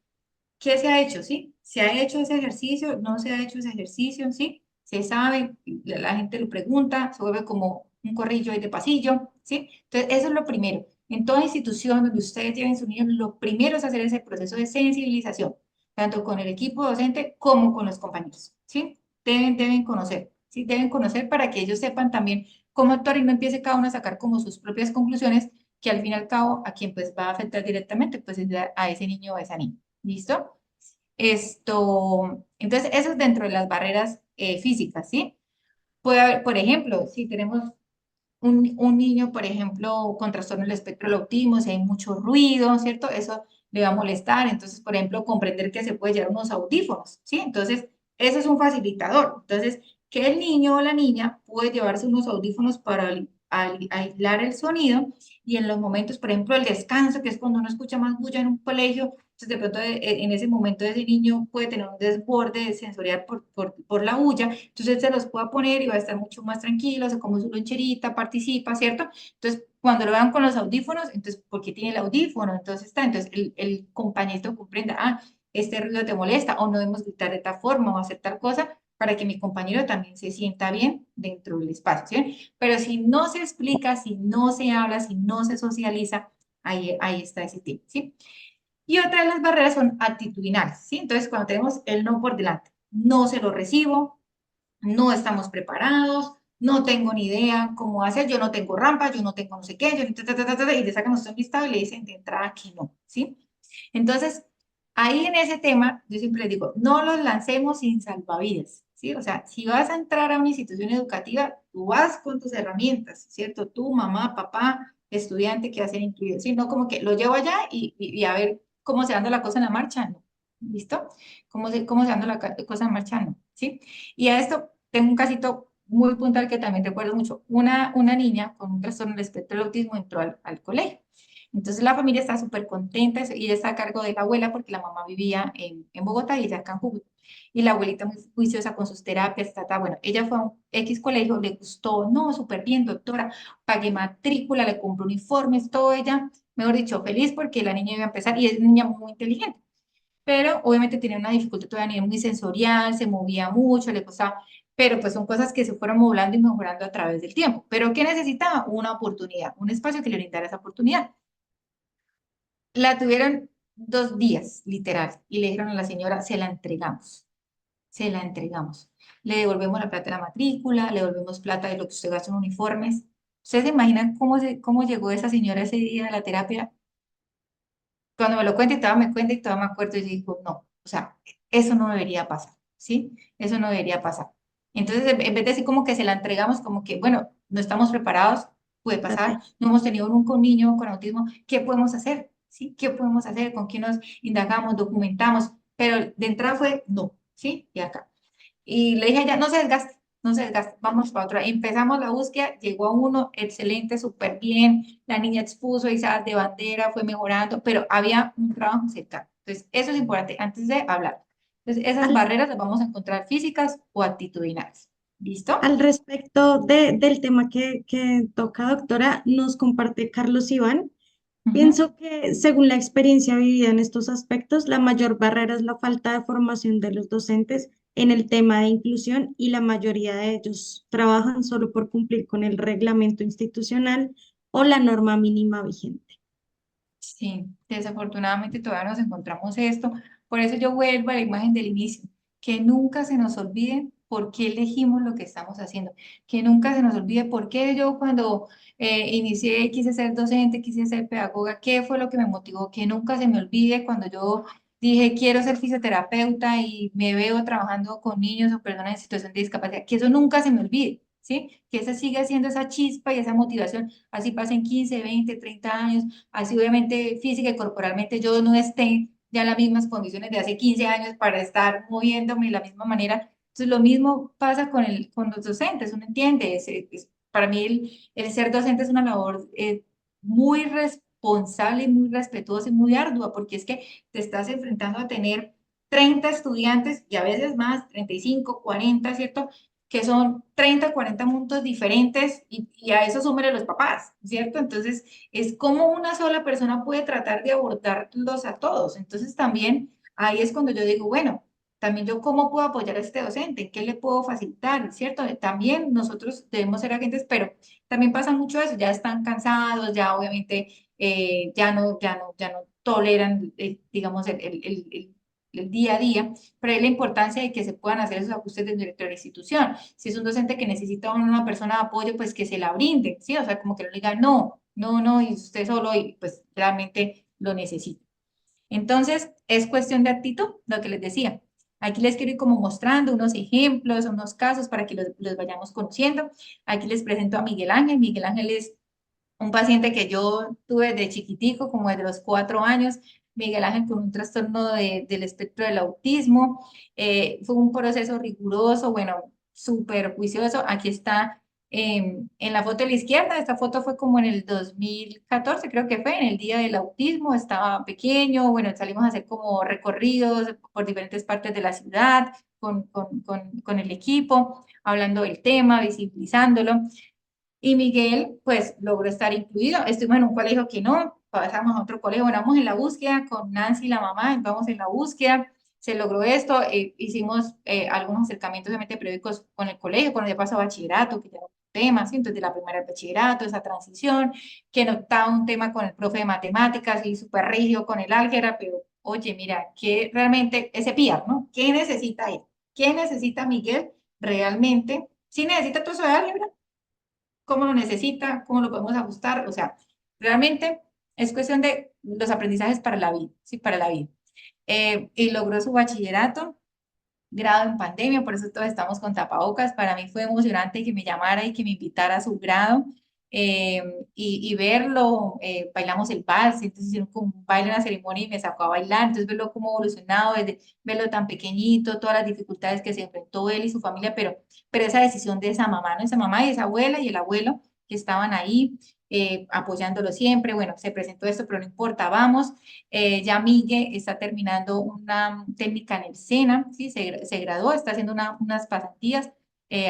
qué se ha hecho, ¿sí? ¿Se ha hecho ese ejercicio? ¿No se ha hecho ese ejercicio? ¿Sí? Se sabe, la gente lo pregunta, se vuelve como un corrillo ahí de pasillo, ¿sí? Entonces eso es lo primero. En toda institución donde ustedes lleven su niño, lo primero es hacer ese proceso de sensibilización, tanto con el equipo docente como con los compañeros, ¿sí? Deben conocer, ¿sí? Deben conocer para que ellos sepan también cómo actuar y no empiece cada uno a sacar como sus propias conclusiones, que al fin y al cabo a quien pues va a afectar directamente pues es a ese niño o a esa niña. ¿Listo? Entonces, eso es dentro de las barreras físicas, ¿sí? Puede haber, por ejemplo, si tenemos un niño, por ejemplo, con trastorno del espectro del autismo, si hay mucho ruido, ¿cierto? Eso le va a molestar. Entonces, por ejemplo, comprender que se puede llevar unos audífonos, ¿sí? Entonces, eso es un facilitador. Entonces, que el niño o la niña puede llevarse unos audífonos aislar el sonido y en los momentos, por ejemplo, el descanso, que es cuando uno escucha más bulla en un colegio, entonces de pronto en ese momento ese niño puede tener un desborde sensorial por la bulla, entonces se los pueda poner y va a estar mucho más tranquilo, se come su loncherita, participa, ¿cierto? Entonces, cuando lo vean con los audífonos, entonces, ¿por qué tiene el audífono? Entonces el compañero comprenda, ah, este ruido te molesta o no debemos gritar de tal forma o hacer tal cosa para que mi compañero también se sienta bien dentro del espacio, ¿sí? Pero si no se explica, si no se habla, si no se socializa, ahí está ese tema, ¿sí? Y otra de las barreras son actitudinales, ¿sí? Entonces, cuando tenemos el no por delante, no se lo recibo, no estamos preparados, no tengo ni idea cómo hacer, yo no tengo rampa, yo no tengo no sé qué, yo, y le sacan usted un listado y le dicen de entrada que no, ¿sí? Entonces, ahí en ese tema, yo siempre les digo, no los lancemos sin salvavidas, ¿sí? O sea, si vas a entrar a una institución educativa, tú vas con tus herramientas, ¿cierto? Tú, mamá, papá, estudiante que va a ser incluido, ¿sí? No como que lo llevo allá y a ver cómo se anda la cosa en la marcha, ¿no? ¿Listo? ¿Cómo se anda la cosa en marcha, no? ¿Sí? Y a esto tengo un casito muy puntual que también recuerdo mucho. Una niña con un trastorno del espectro del autismo entró al colegio. Entonces la familia está súper contenta y ella está a cargo de la abuela porque la mamá vivía en Bogotá y ella acá en Cúcuta. Y la abuelita muy juiciosa con sus terapias, bueno, ella fue a un X colegio, le gustó, no, súper bien, doctora, pagué matrícula, le compré uniformes, todo ella, mejor dicho, feliz porque la niña iba a empezar y es una niña muy inteligente, pero obviamente tenía una dificultad todavía a nivel muy sensorial, se movía mucho, le costaba, pero pues son cosas que se fueron modulando y mejorando a través del tiempo. ¿Pero qué necesitaba? Una oportunidad, un espacio que le brindara esa oportunidad. La tuvieron 2 días, literal, y le dijeron a la señora, se la entregamos. Le devolvemos la plata de la matrícula, le devolvemos plata de lo que usted gastó en uniformes. ¿Ustedes se imaginan cómo llegó esa señora ese día a la terapia? Cuando me lo cuenta y todavía me cuenta y todavía me acuerdo y digo, no, o sea, eso no debería pasar, ¿sí? Eso no debería pasar. Entonces, en vez de decir como que se la entregamos, como que, bueno, no estamos preparados, puede pasar, no hemos tenido nunca un niño con autismo, ¿qué podemos hacer? ¿Sí? ¿Qué podemos hacer? ¿Con quién nos indagamos, documentamos? Pero de entrada fue no, ¿sí? Y acá. Y le dije a ella, no se desgaste, no se desgaste, vamos para otra. Empezamos la búsqueda, llegó a uno, excelente, súper bien, la niña expuso izadas de bandera, fue mejorando, pero había un trabajo cercano. Entonces, eso es importante antes de hablar. Entonces, esas Al, barreras las vamos a encontrar físicas o actitudinales. ¿Listo? al respecto del tema que toca, doctora, nos comparte Carlos Iván. Ujú. Pienso que según la experiencia vivida en estos aspectos, la mayor barrera es la falta de formación de los docentes en el tema de inclusión y la mayoría de ellos trabajan solo por cumplir con el reglamento institucional o la norma mínima vigente. Sí, desafortunadamente todavía nos encontramos esto. Por eso yo vuelvo a la imagen del inicio, que nunca se nos olvide por qué elegimos lo que estamos haciendo, que nunca se nos olvide por qué yo cuando inicié quise ser docente, quise ser pedagoga, qué fue lo que me motivó, que nunca se me olvide cuando yo dije quiero ser fisioterapeuta y me veo trabajando con niños o personas en situación de discapacidad, que eso nunca se me olvide, ¿sí? Que esa siga siendo esa chispa y esa motivación, así pasen 15, 20, 30 años así obviamente física y corporalmente yo no esté ya en las mismas condiciones de hace 15 años para estar moviéndome de la misma manera. Entonces lo mismo pasa con los docentes, uno entiende, para mí el ser docente es una labor muy responsable y muy respetuosa y muy ardua, porque es que te estás enfrentando a tener 30 estudiantes y a veces más, 35, 40, ¿cierto? Que son 30, 40 mundos diferentes y a eso súmele los papás, ¿cierto? Entonces, es como una sola persona puede tratar de abordarlos a todos. Entonces también ahí es cuando yo digo, bueno, también yo cómo puedo apoyar a este docente, qué le puedo facilitar, ¿cierto? También nosotros debemos ser agentes, pero también pasa mucho eso, ya están cansados, ya obviamente ya no toleran, digamos, el día a día, pero hay la importancia de que se puedan hacer esos ajustes dentro de la institución. Si es un docente que necesita una persona de apoyo, pues que se la brinde, ¿sí? O sea, como que no le diga no, no, no, y usted solo, y pues realmente lo necesita. Entonces, es cuestión de actitud, lo que les decía. Aquí les quiero ir como mostrando unos ejemplos, unos casos para que los vayamos conociendo. Aquí les presento a Miguel Ángel. Miguel Ángel es un paciente que yo tuve de chiquitico, como desde los 4 años, Miguel Ángel con un trastorno del espectro del autismo. Fue un proceso riguroso, bueno, súper juicioso. Aquí está En la foto de la izquierda, esta foto fue como en el 2014, creo que fue, en el Día del Autismo, estaba pequeño, bueno, salimos a hacer como recorridos por diferentes partes de la ciudad con el equipo, hablando del tema, visibilizándolo. Y Miguel, pues, logró estar incluido. Estuvimos en un colegio que no, pasamos a otro colegio, bueno, vamos en la búsqueda con Nancy, la mamá, vamos en la búsqueda, se logró esto, hicimos algunos acercamientos, obviamente, periódicos con el colegio, cuando ya pasó a bachillerato, que ya era un tema, ¿sí? Entonces, de la primera al bachillerato, esa transición, que notaba un tema con el profe de matemáticas y súper rígido con el álgebra, pero, oye, mira, que realmente, ese PIAR, ¿no? ¿Qué necesita él? ¿Qué necesita Miguel realmente? ¿Sí necesita todo eso de álgebra? ¿Cómo lo necesita? ¿Cómo lo podemos ajustar? O sea, realmente es cuestión de los aprendizajes para la vida, sí, para la vida. Y logró su bachillerato, grado en pandemia, por eso todos estamos con tapabocas. Para mí fue emocionante que me llamara y que me invitara a su grado eh, y verlo. Bailamos el vals, entonces hicieron como un baile en la ceremonia y me sacó a bailar. Entonces verlo cómo evolucionado, desde verlo tan pequeñito, todas las dificultades que se enfrentó él y su familia, pero esa decisión de esa mamá, ¿no? Esa mamá y esa abuela y el abuelo que estaban ahí. Apoyándolo siempre, bueno, se presentó esto, pero no importa, vamos. Ya Miguel está terminando una técnica en el SENA, ¿sí? Se graduó, está haciendo unas pasantías,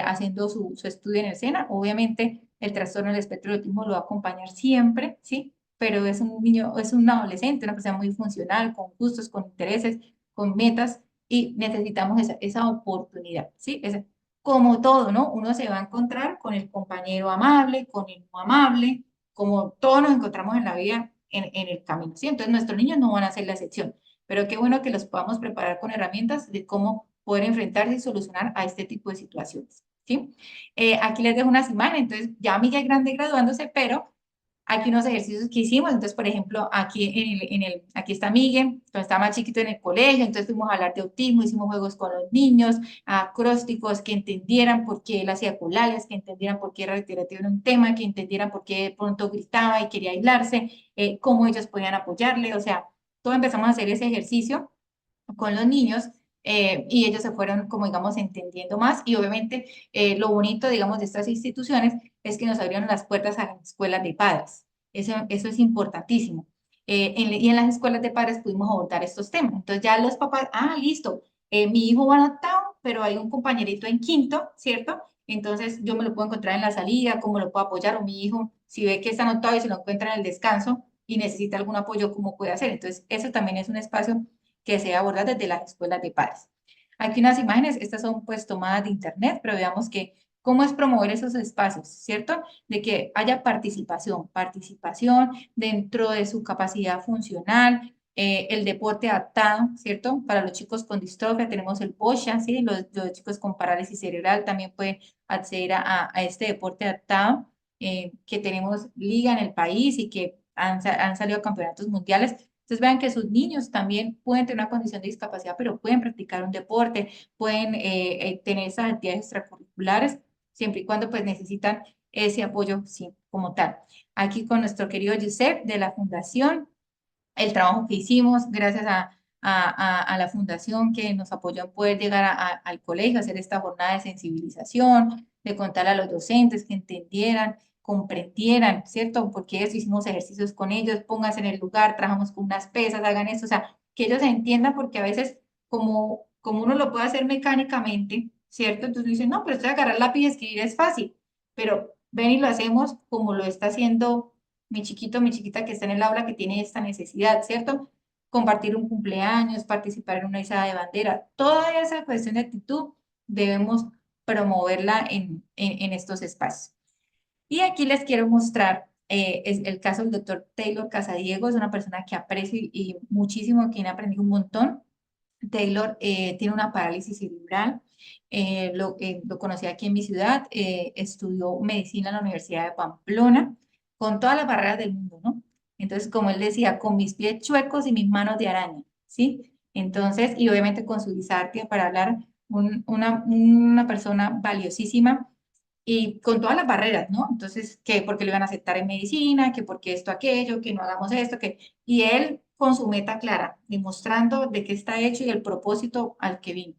haciendo su estudio en el SENA. Obviamente, el trastorno del espectro del autismo lo va a acompañar siempre, ¿sí? Pero es un niño, es un adolescente, una persona muy funcional, con gustos, con intereses, con metas, y necesitamos esa oportunidad, ¿sí? Como todo, ¿no? Uno se va a encontrar con el compañero amable, con el no amable, como todos nos encontramos en la vida en el camino, ¿sí? Entonces nuestros niños no van a ser la excepción, pero qué bueno que los podamos preparar con herramientas de cómo poder enfrentarse y solucionar a este tipo de situaciones, ¿sí? Aquí les dejo unas imágenes, entonces ya Miguel Grande graduándose, pero aquí unos ejercicios que hicimos, entonces, por ejemplo, aquí aquí está Miguel, cuando estaba más chiquito en el colegio, entonces fuimos a hablar de autismo, hicimos juegos con los niños, acrósticos, que entendieran por qué él hacía colales, que entendieran por qué era reiterativo en un tema, que entendieran por qué de pronto gritaba y quería aislarse, cómo ellos podían apoyarle, o sea, todos empezamos a hacer ese ejercicio con los niños y ellos se fueron, como digamos, entendiendo más y obviamente lo bonito, digamos, de estas instituciones es que nos abrieron las puertas a las escuelas de padres. Eso es importantísimo. Y en las escuelas de padres pudimos abordar estos temas. Entonces ya los papás, listo, mi hijo va a octavo, pero hay un compañerito en quinto, ¿cierto? Entonces yo me lo puedo encontrar en la salida, cómo lo puedo apoyar, o mi hijo, si ve que está anotado y se lo encuentra en el descanso y necesita algún apoyo, ¿cómo puede hacer? Entonces eso también es un espacio que se aborda desde las escuelas de padres. Aquí unas imágenes, estas son pues tomadas de internet, pero veamos que cómo es promover esos espacios, ¿cierto? De que haya participación dentro de su capacidad funcional, el deporte adaptado, ¿cierto? Para los chicos con distrofia tenemos el BOSHA, ¿sí? Los chicos con parálisis cerebral también pueden acceder a este deporte adaptado, que tenemos liga en el país y que han salido a campeonatos mundiales. Entonces vean que sus niños también pueden tener una condición de discapacidad, pero pueden practicar un deporte, pueden tener esas actividades extracurriculares, siempre y cuando pues necesitan ese apoyo, sí, como tal. Aquí con nuestro querido Giuseppe de la Fundación, el trabajo que hicimos, gracias a la fundación que nos apoyó en poder llegar al colegio, hacer esta jornada de sensibilización, de contar a los docentes que entendieran, comprendieran, ¿cierto? Porque eso hicimos ejercicios con ellos, pónganse en el lugar, trabajamos con unas pesas, hagan esto, o sea, que ellos entiendan, porque a veces como uno lo puede hacer mecánicamente, ¿cierto? Entonces dicen, no, pero esto de agarrar lápiz y escribir es fácil, pero ven y lo hacemos como lo está haciendo mi chiquito, mi chiquita que está en el aula que tiene esta necesidad, ¿cierto? Compartir un cumpleaños, participar en una izada de bandera, toda esa cuestión de actitud debemos promoverla en estos espacios. Y aquí les quiero mostrar es el caso del doctor Taylor Casadiego, es una persona que aprecio y muchísimo, quien ha aprendido un montón. Taylor tiene una parálisis cerebral, lo conocí aquí en mi ciudad, estudió medicina en la Universidad de Pamplona, con todas las barreras del mundo, ¿no? Entonces, como él decía, con mis pies chuecos y mis manos de araña, ¿sí? Entonces, y obviamente con su disartia para hablar, una persona valiosísima y con todas las barreras, ¿no? Entonces, que porque lo iban a aceptar en medicina, que porque esto, aquello, que no hagamos esto, que... Y él con su meta clara, demostrando de qué está hecho y el propósito al que vino.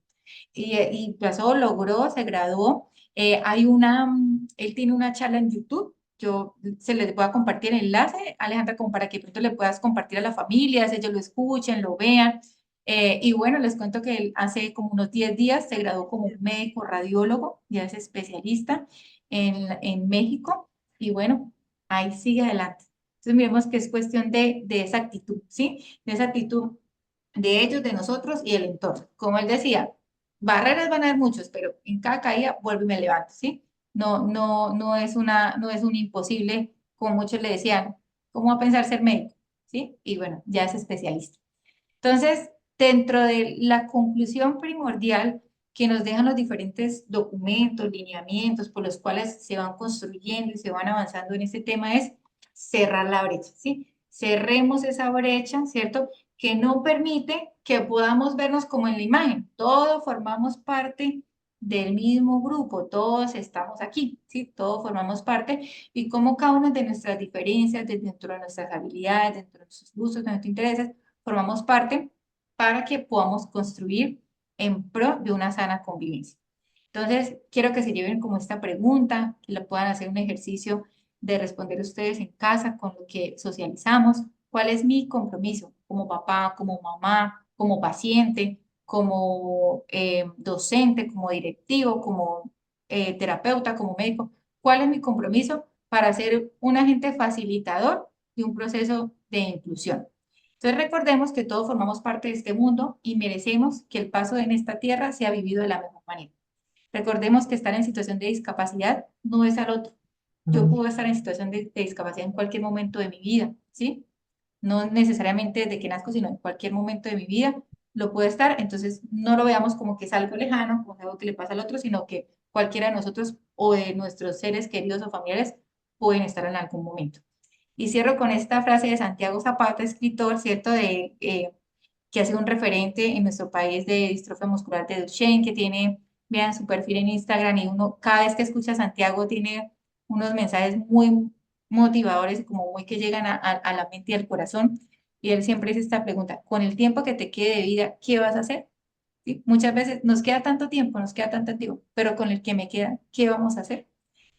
Y pasó, logró, se graduó Él tiene una charla en YouTube. Yo se les voy a compartir el enlace, Alejandra, como para que pronto le puedas compartir a las familias, ellos lo escuchen, lo vean. Y bueno, les cuento que él hace como unos 10 días se graduó como un médico radiólogo, ya es especialista en México. Y bueno, ahí sigue adelante. Entonces miremos que es cuestión de esa actitud, ¿sí? De esa actitud de ellos, de nosotros y del entorno. Como él decía, barreras van a haber muchos, pero en cada caída vuelvo y me levanto, ¿sí? No es un imposible, como muchos le decían, ¿cómo va a pensar ser médico? ¿Sí? Y bueno, ya es especialista. Entonces, dentro de la conclusión primordial que nos dejan los diferentes documentos, lineamientos por los cuales se van construyendo y se van avanzando en este tema es cerrar la brecha, ¿sí? Cerremos esa brecha, ¿cierto? Que no permite que podamos vernos como en la imagen. Todos formamos parte del mismo grupo, todos estamos aquí, ¿sí? Todos formamos parte y como cada una de nuestras diferencias, dentro de nuestras habilidades, dentro de nuestros gustos, de nuestros intereses, formamos parte para que podamos construir en pro de una sana convivencia. Entonces, quiero que se lleven como esta pregunta, que la puedan hacer un ejercicio de responder ustedes en casa con lo que socializamos. ¿Cuál es mi compromiso como papá, como mamá, como paciente, como docente, como directivo, como terapeuta, como médico? ¿Cuál es mi compromiso para ser un agente facilitador de un proceso de inclusión? Entonces recordemos que todos formamos parte de este mundo y merecemos que el paso en esta tierra sea vivido de la mejor manera. Recordemos que estar en situación de discapacidad no es al otro. Yo puedo estar en situación de discapacidad en cualquier momento de mi vida, ¿sí? No necesariamente desde que nazco, sino en cualquier momento de mi vida lo puedo estar. Entonces no lo veamos como que es algo lejano, como algo que le pasa al otro, sino que cualquiera de nosotros o de nuestros seres queridos o familiares pueden estar en algún momento. Y cierro con esta frase de Santiago Zapata, escritor, ¿cierto? Que ha sido un referente en nuestro país de distrofia muscular de Duchenne, que tiene, vean su perfil en Instagram y uno cada vez que escucha a Santiago tiene unos mensajes muy motivadores y como muy que llegan a la mente y al corazón. Y él siempre dice esta pregunta, con el tiempo que te quede de vida, ¿qué vas a hacer? ¿Sí? Muchas veces nos queda tanto tiempo, nos queda tanto tiempo, pero con el que me queda, ¿qué vamos a hacer?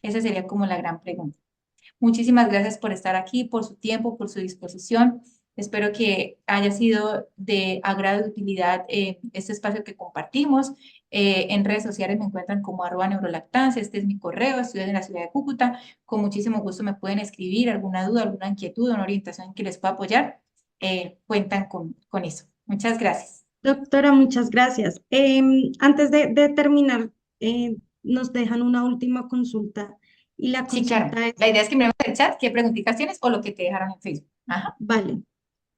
Esa sería como la gran pregunta. Muchísimas gracias por estar aquí, por su tiempo, por su disposición. Espero que haya sido de agrado y utilidad este espacio que compartimos. En redes sociales me encuentran como @neurolactancia. Este es mi correo, estoy en la ciudad de Cúcuta. Con muchísimo gusto me pueden escribir alguna duda, alguna inquietud, una orientación en que les pueda apoyar. Cuentan con eso. Muchas gracias. Doctora, muchas gracias. Antes de terminar, nos dejan una última consulta y la Sí, claro. consulta La es, idea es que miremos el chat, qué preguntitas tienes o lo que te dejaron en Facebook. Ajá. vale,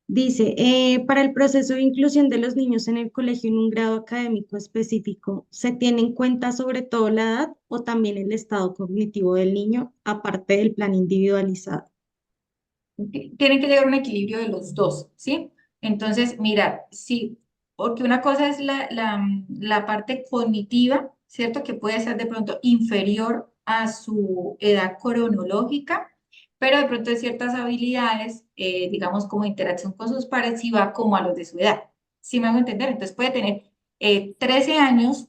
dice, para el proceso de inclusión de los niños en el colegio en un grado académico específico, ¿se tiene en cuenta sobre todo la edad o también el estado cognitivo del niño, aparte del plan individualizado? Tienen que llegar a un equilibrio de los dos, ¿sí? Entonces, mira, sí, porque una cosa es la parte cognitiva, ¿cierto? Que puede ser de pronto inferior a su edad cronológica, pero de pronto de ciertas habilidades, digamos como interacción con sus pares, sí va como a los de su edad, ¿sí me hago entender? Entonces puede tener 13 años,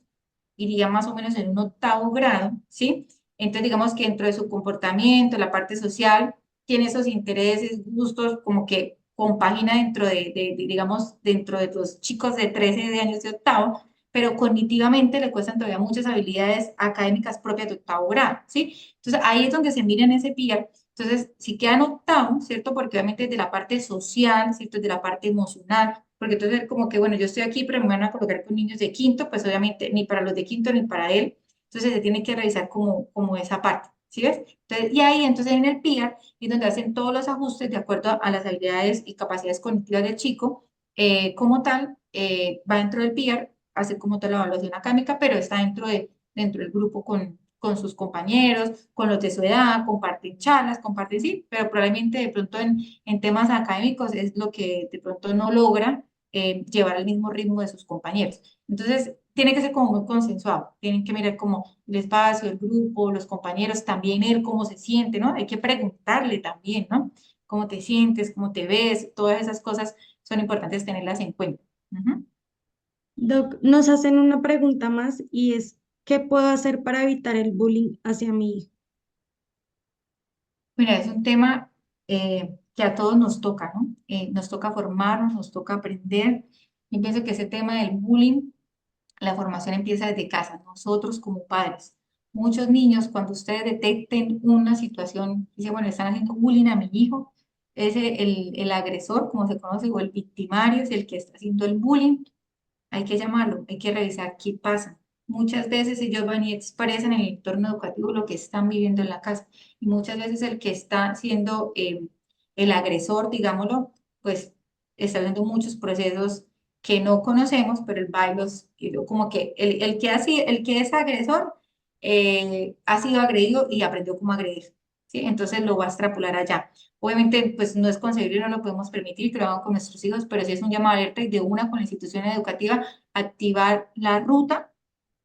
iría más o menos en un octavo grado, ¿sí? Entonces digamos que dentro de su comportamiento, la parte social, tiene esos intereses, gustos, como que compagina dentro digamos, dentro de los chicos de 13 de años de octavo, pero cognitivamente le cuestan todavía muchas habilidades académicas propias de octavo grado, ¿sí? Entonces ahí es donde se mira en ese PIR. Entonces, si queda en octavo, ¿cierto? Porque obviamente es de la parte social, ¿cierto? Es de la parte emocional, porque entonces como que, bueno, yo estoy aquí, pero me van a colocar con niños de quinto, pues obviamente ni para los de quinto ni para él. Entonces se tiene que revisar como esa parte, ¿sí ves? Entonces, y ahí entonces en el PIR y donde hacen todos los ajustes de acuerdo a las habilidades y capacidades cognitivas del chico. Como tal, va dentro del PIR, hace como tal la evaluación académica, pero está dentro del grupo con sus compañeros, con los de su edad, comparten charlas, comparten sí, pero probablemente de pronto en temas académicos es lo que de pronto no logra llevar el mismo ritmo de sus compañeros. Entonces, tiene que ser como muy consensuado, tienen que mirar como el espacio, el grupo, los compañeros, también él cómo se siente, ¿no? Hay que preguntarle también, ¿no? ¿Cómo te sientes? ¿Cómo te ves? Todas esas cosas son importantes tenerlas en cuenta. Ujú. Doc, nos hacen una pregunta más y es, ¿Qué puedo hacer para evitar el bullying hacia mi hijo? Mira, es un tema que a todos nos toca, ¿no? Nos toca formarnos, nos toca aprender. Yo pienso que ese tema del bullying, la formación empieza desde casa, nosotros como padres. Muchos niños, cuando ustedes detecten una situación, dicen, bueno, están haciendo bullying a mi hijo, es el agresor, como se conoce, o el victimario, es el que está haciendo el bullying, hay que llamarlo, hay que revisar qué pasa. Muchas veces ellos van y expresan en el entorno educativo lo que están viviendo en la casa y muchas veces el que está siendo el agresor, digámoslo, pues está viendo muchos procesos que no conocemos, pero el bailos, como que el que es agresor ha sido agredido y aprendió cómo agredir, ¿sí? Entonces lo va a extrapolar allá. Obviamente, pues no es concebible, no lo podemos permitir que lo hagan con nuestros hijos, pero sí es un llamado de alerta y de una con la institución educativa activar la ruta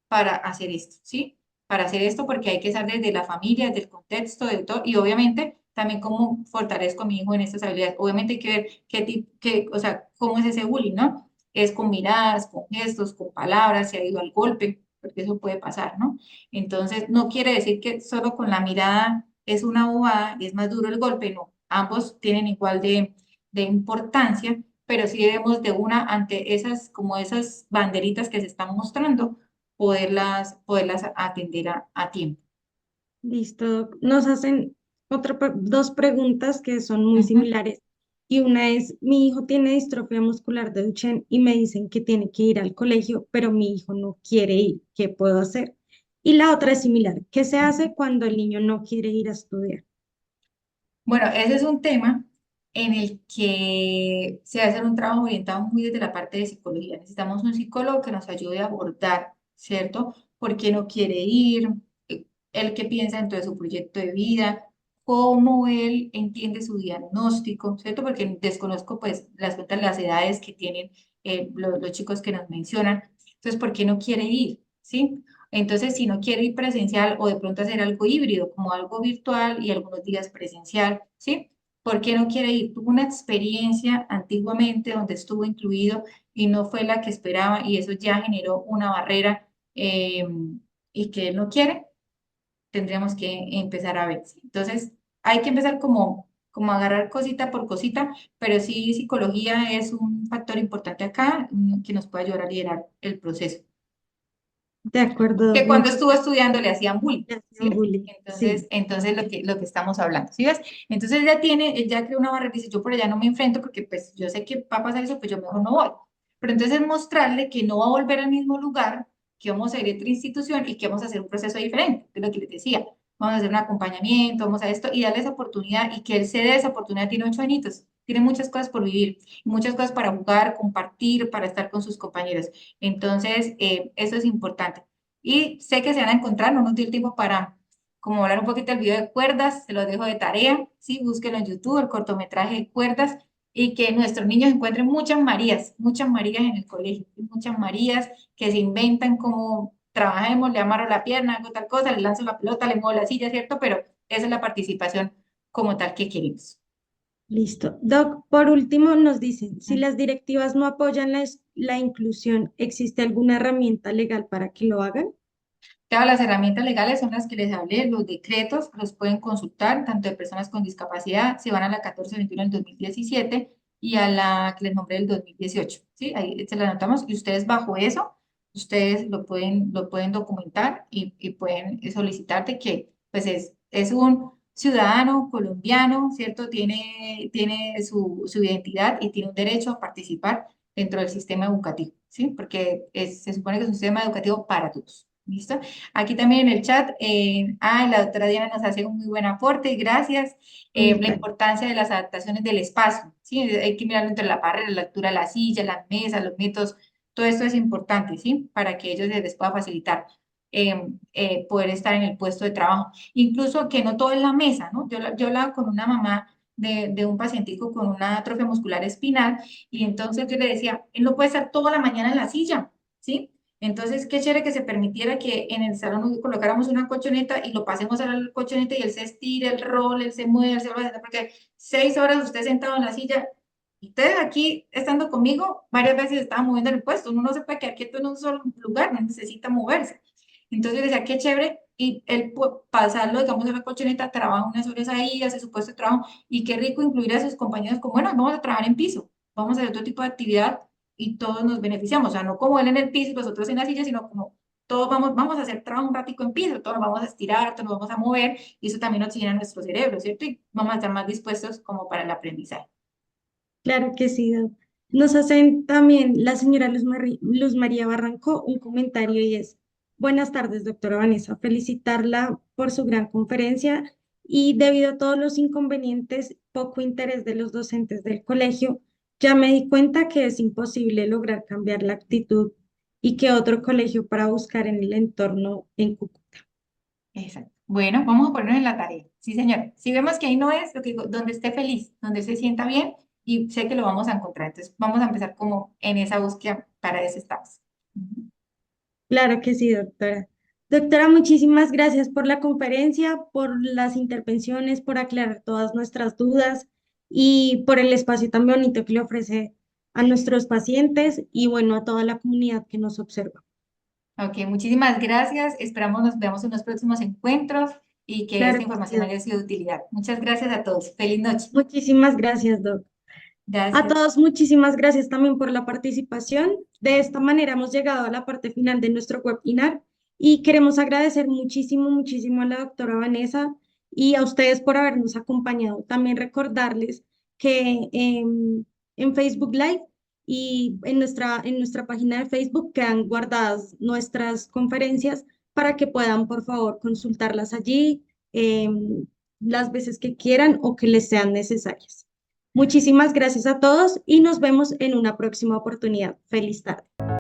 para hacer esto, ¿sí? Para hacer esto porque hay que estar desde la familia, desde el contexto, de todo, y obviamente también cómo fortalezco a mi hijo en estas habilidades. Obviamente hay que ver qué tipo, qué, o sea, cómo es ese bullying, ¿no? Es con miradas, con gestos, con palabras, si ha ido al golpe, porque eso puede pasar, ¿no? Entonces, no quiere decir que solo con la mirada es una bobada y es más duro el golpe, no. Ambos tienen igual de importancia, pero sí debemos de una ante esas, como esas banderitas que se están mostrando, poderlas atender a tiempo. Listo. Nos hacen dos preguntas que son muy Ujú. similares. Y una es, mi hijo tiene distrofia muscular de Duchenne y me dicen que tiene que ir al colegio, pero mi hijo no quiere ir. ¿Qué puedo hacer? Y la otra es similar. ¿Qué se hace cuando el niño no quiere ir a estudiar? Bueno, ese es un tema en el que se va a hacer un trabajo orientado muy desde la parte de psicología. Necesitamos un psicólogo que nos ayude a abordar, ¿cierto? ¿Por qué no quiere ir? Él qué piensa dentro de su proyecto de vida, cómo él entiende su diagnóstico, ¿cierto? Porque desconozco pues las edades que tienen los chicos que nos mencionan. Entonces, ¿por qué no quiere ir? ¿Sí? Entonces, si no quiere ir presencial o de pronto hacer algo híbrido, como algo virtual y algunos días presencial, ¿sí? ¿Por qué no quiere ir? Tuvo una experiencia antiguamente donde estuvo incluido y no fue la que esperaba y eso ya generó una barrera y que él no quiere, tendríamos que empezar a ver. ¿Sí? Entonces, hay que empezar como a agarrar cosita por cosita, pero sí psicología es un factor importante acá que nos puede ayudar a liderar el proceso. De acuerdo, Doc. Que cuando Muchas estuvo gracias. estudiando le hacían bullying, Le hacían ¿sí? bullying. Entonces, Sí, entonces lo que estamos hablando, ¿sí ves? Entonces él ya creó una barrera y dice, yo por allá no me enfrento porque pues yo sé que va a pasar eso, pues yo mejor no voy. Pero entonces mostrarle que no va a volver al mismo lugar, que vamos a ir a otra institución y que vamos a hacer un proceso diferente, de lo que les decía. Vamos a hacer un acompañamiento, vamos a esto y darle esa oportunidad y que él se dé esa oportunidad, tiene 8 añitos, tiene muchas cosas por vivir, muchas cosas para jugar, compartir, para estar con sus compañeros. Entonces, eso es importante. Y sé que se van a encontrar, no nos dio el tiempo para como hablar un poquito del video de cuerdas, se los dejo de tarea, sí, búsquenlo en YouTube, el cortometraje de cuerdas, y que nuestros niños encuentren muchas Marías en el colegio, muchas Marías que se inventan como trabajemos, le amarro la pierna, hago tal cosa, le lanzo la pelota, le muevo la silla, ¿cierto? Pero esa es la participación como tal que queremos. listo. Doc, por último nos dicen, si las directivas no apoyan la inclusión, ¿existe alguna herramienta legal para que lo hagan? Claro, las herramientas legales son las que les hablé, los decretos los pueden consultar, tanto de personas con discapacidad, se van a la 1421 del 2017 y a la que les nombré del 2018, ¿sí? Ahí se la anotamos y ustedes bajo eso, ustedes lo pueden documentar y pueden solicitar de que pues es un ciudadano colombiano, ¿cierto? Tiene su identidad y tiene un derecho a participar dentro del sistema educativo, ¿sí? Porque se supone que es un sistema educativo para todos. ¿Listo? Aquí también en el chat, la doctora Diana nos hace un muy buen aporte, gracias. La Listo. importancia de las adaptaciones del espacio, ¿sí? Hay que mirar entre la pared, la altura de la silla, las mesas, los métodos, todo esto es importante, ¿sí? Para que ellos les pueda facilitar poder estar en el puesto de trabajo. Incluso que no todo es la mesa, ¿no? Yo hablaba con una mamá de un pacientico con una atrofia muscular espinal y entonces yo le decía, él no puede estar toda la mañana en la silla, ¿sí? Entonces, qué chévere que se permitiera que en el salón colocáramos una colchoneta y lo pasemos a la colchoneta y él se estire, el rol, él se mueve, él se va, porque 6 horas usted sentado en la silla, y ustedes aquí estando conmigo, varias veces estaba moviendo el puesto, uno no se puede quedar quieto en un solo lugar, no necesita moverse. Entonces yo decía, qué chévere, y él pasarlo, digamos, en la colchoneta, trabaja unas horas ahí, hace su puesto de trabajo, y qué rico incluir a sus compañeros como, bueno, vamos a trabajar en piso, vamos a hacer otro tipo de actividad y todos nos beneficiamos, o sea, no como él en el piso y los otros en la silla, sino como todos vamos a hacer trabajo un ratico en piso, todos nos vamos a estirar, todos nos vamos a mover, y eso también oxigena nuestro cerebro, ¿cierto? Y vamos a estar más dispuestos como para el aprendizaje. Claro que sí, Doc. Nos hacen también la señora Luz María Barranco un comentario y es, buenas tardes, doctora Vanessa, felicitarla por su gran conferencia y debido a todos los inconvenientes, poco interés de los docentes del colegio, ya me di cuenta que es imposible lograr cambiar la actitud y que otro colegio para buscar en el entorno en Cúcuta. Exacto. Bueno, vamos a ponernos en la tarea. Sí, señor. Si vemos que ahí no es, lo que digo, donde esté feliz, donde se sienta bien, y sé que lo vamos a encontrar. Entonces, vamos a empezar como en esa búsqueda para ese estado. Ujú. Claro que sí, doctora. Doctora, muchísimas gracias por la conferencia, por las intervenciones, por aclarar todas nuestras dudas y por el espacio tan bonito que le ofrece a nuestros pacientes y bueno, a toda la comunidad que nos observa. Ok, muchísimas gracias. Esperamos nos veamos en los próximos encuentros y que esta Claro que sí, información doc. haya sido de utilidad. Muchas gracias a todos. Feliz noche. Muchísimas gracias, doc. A Gracias. todos, muchísimas gracias también por la participación. De esta manera hemos llegado a la parte final de nuestro webinar y queremos agradecer muchísimo, muchísimo a la doctora Vanessa y a ustedes por habernos acompañado. También recordarles que en Facebook Live y en nuestra página de Facebook quedan guardadas nuestras conferencias para que puedan, por favor, consultarlas allí las veces que quieran o que les sean necesarias. Muchísimas gracias a todos y nos vemos en una próxima oportunidad. Feliz tarde.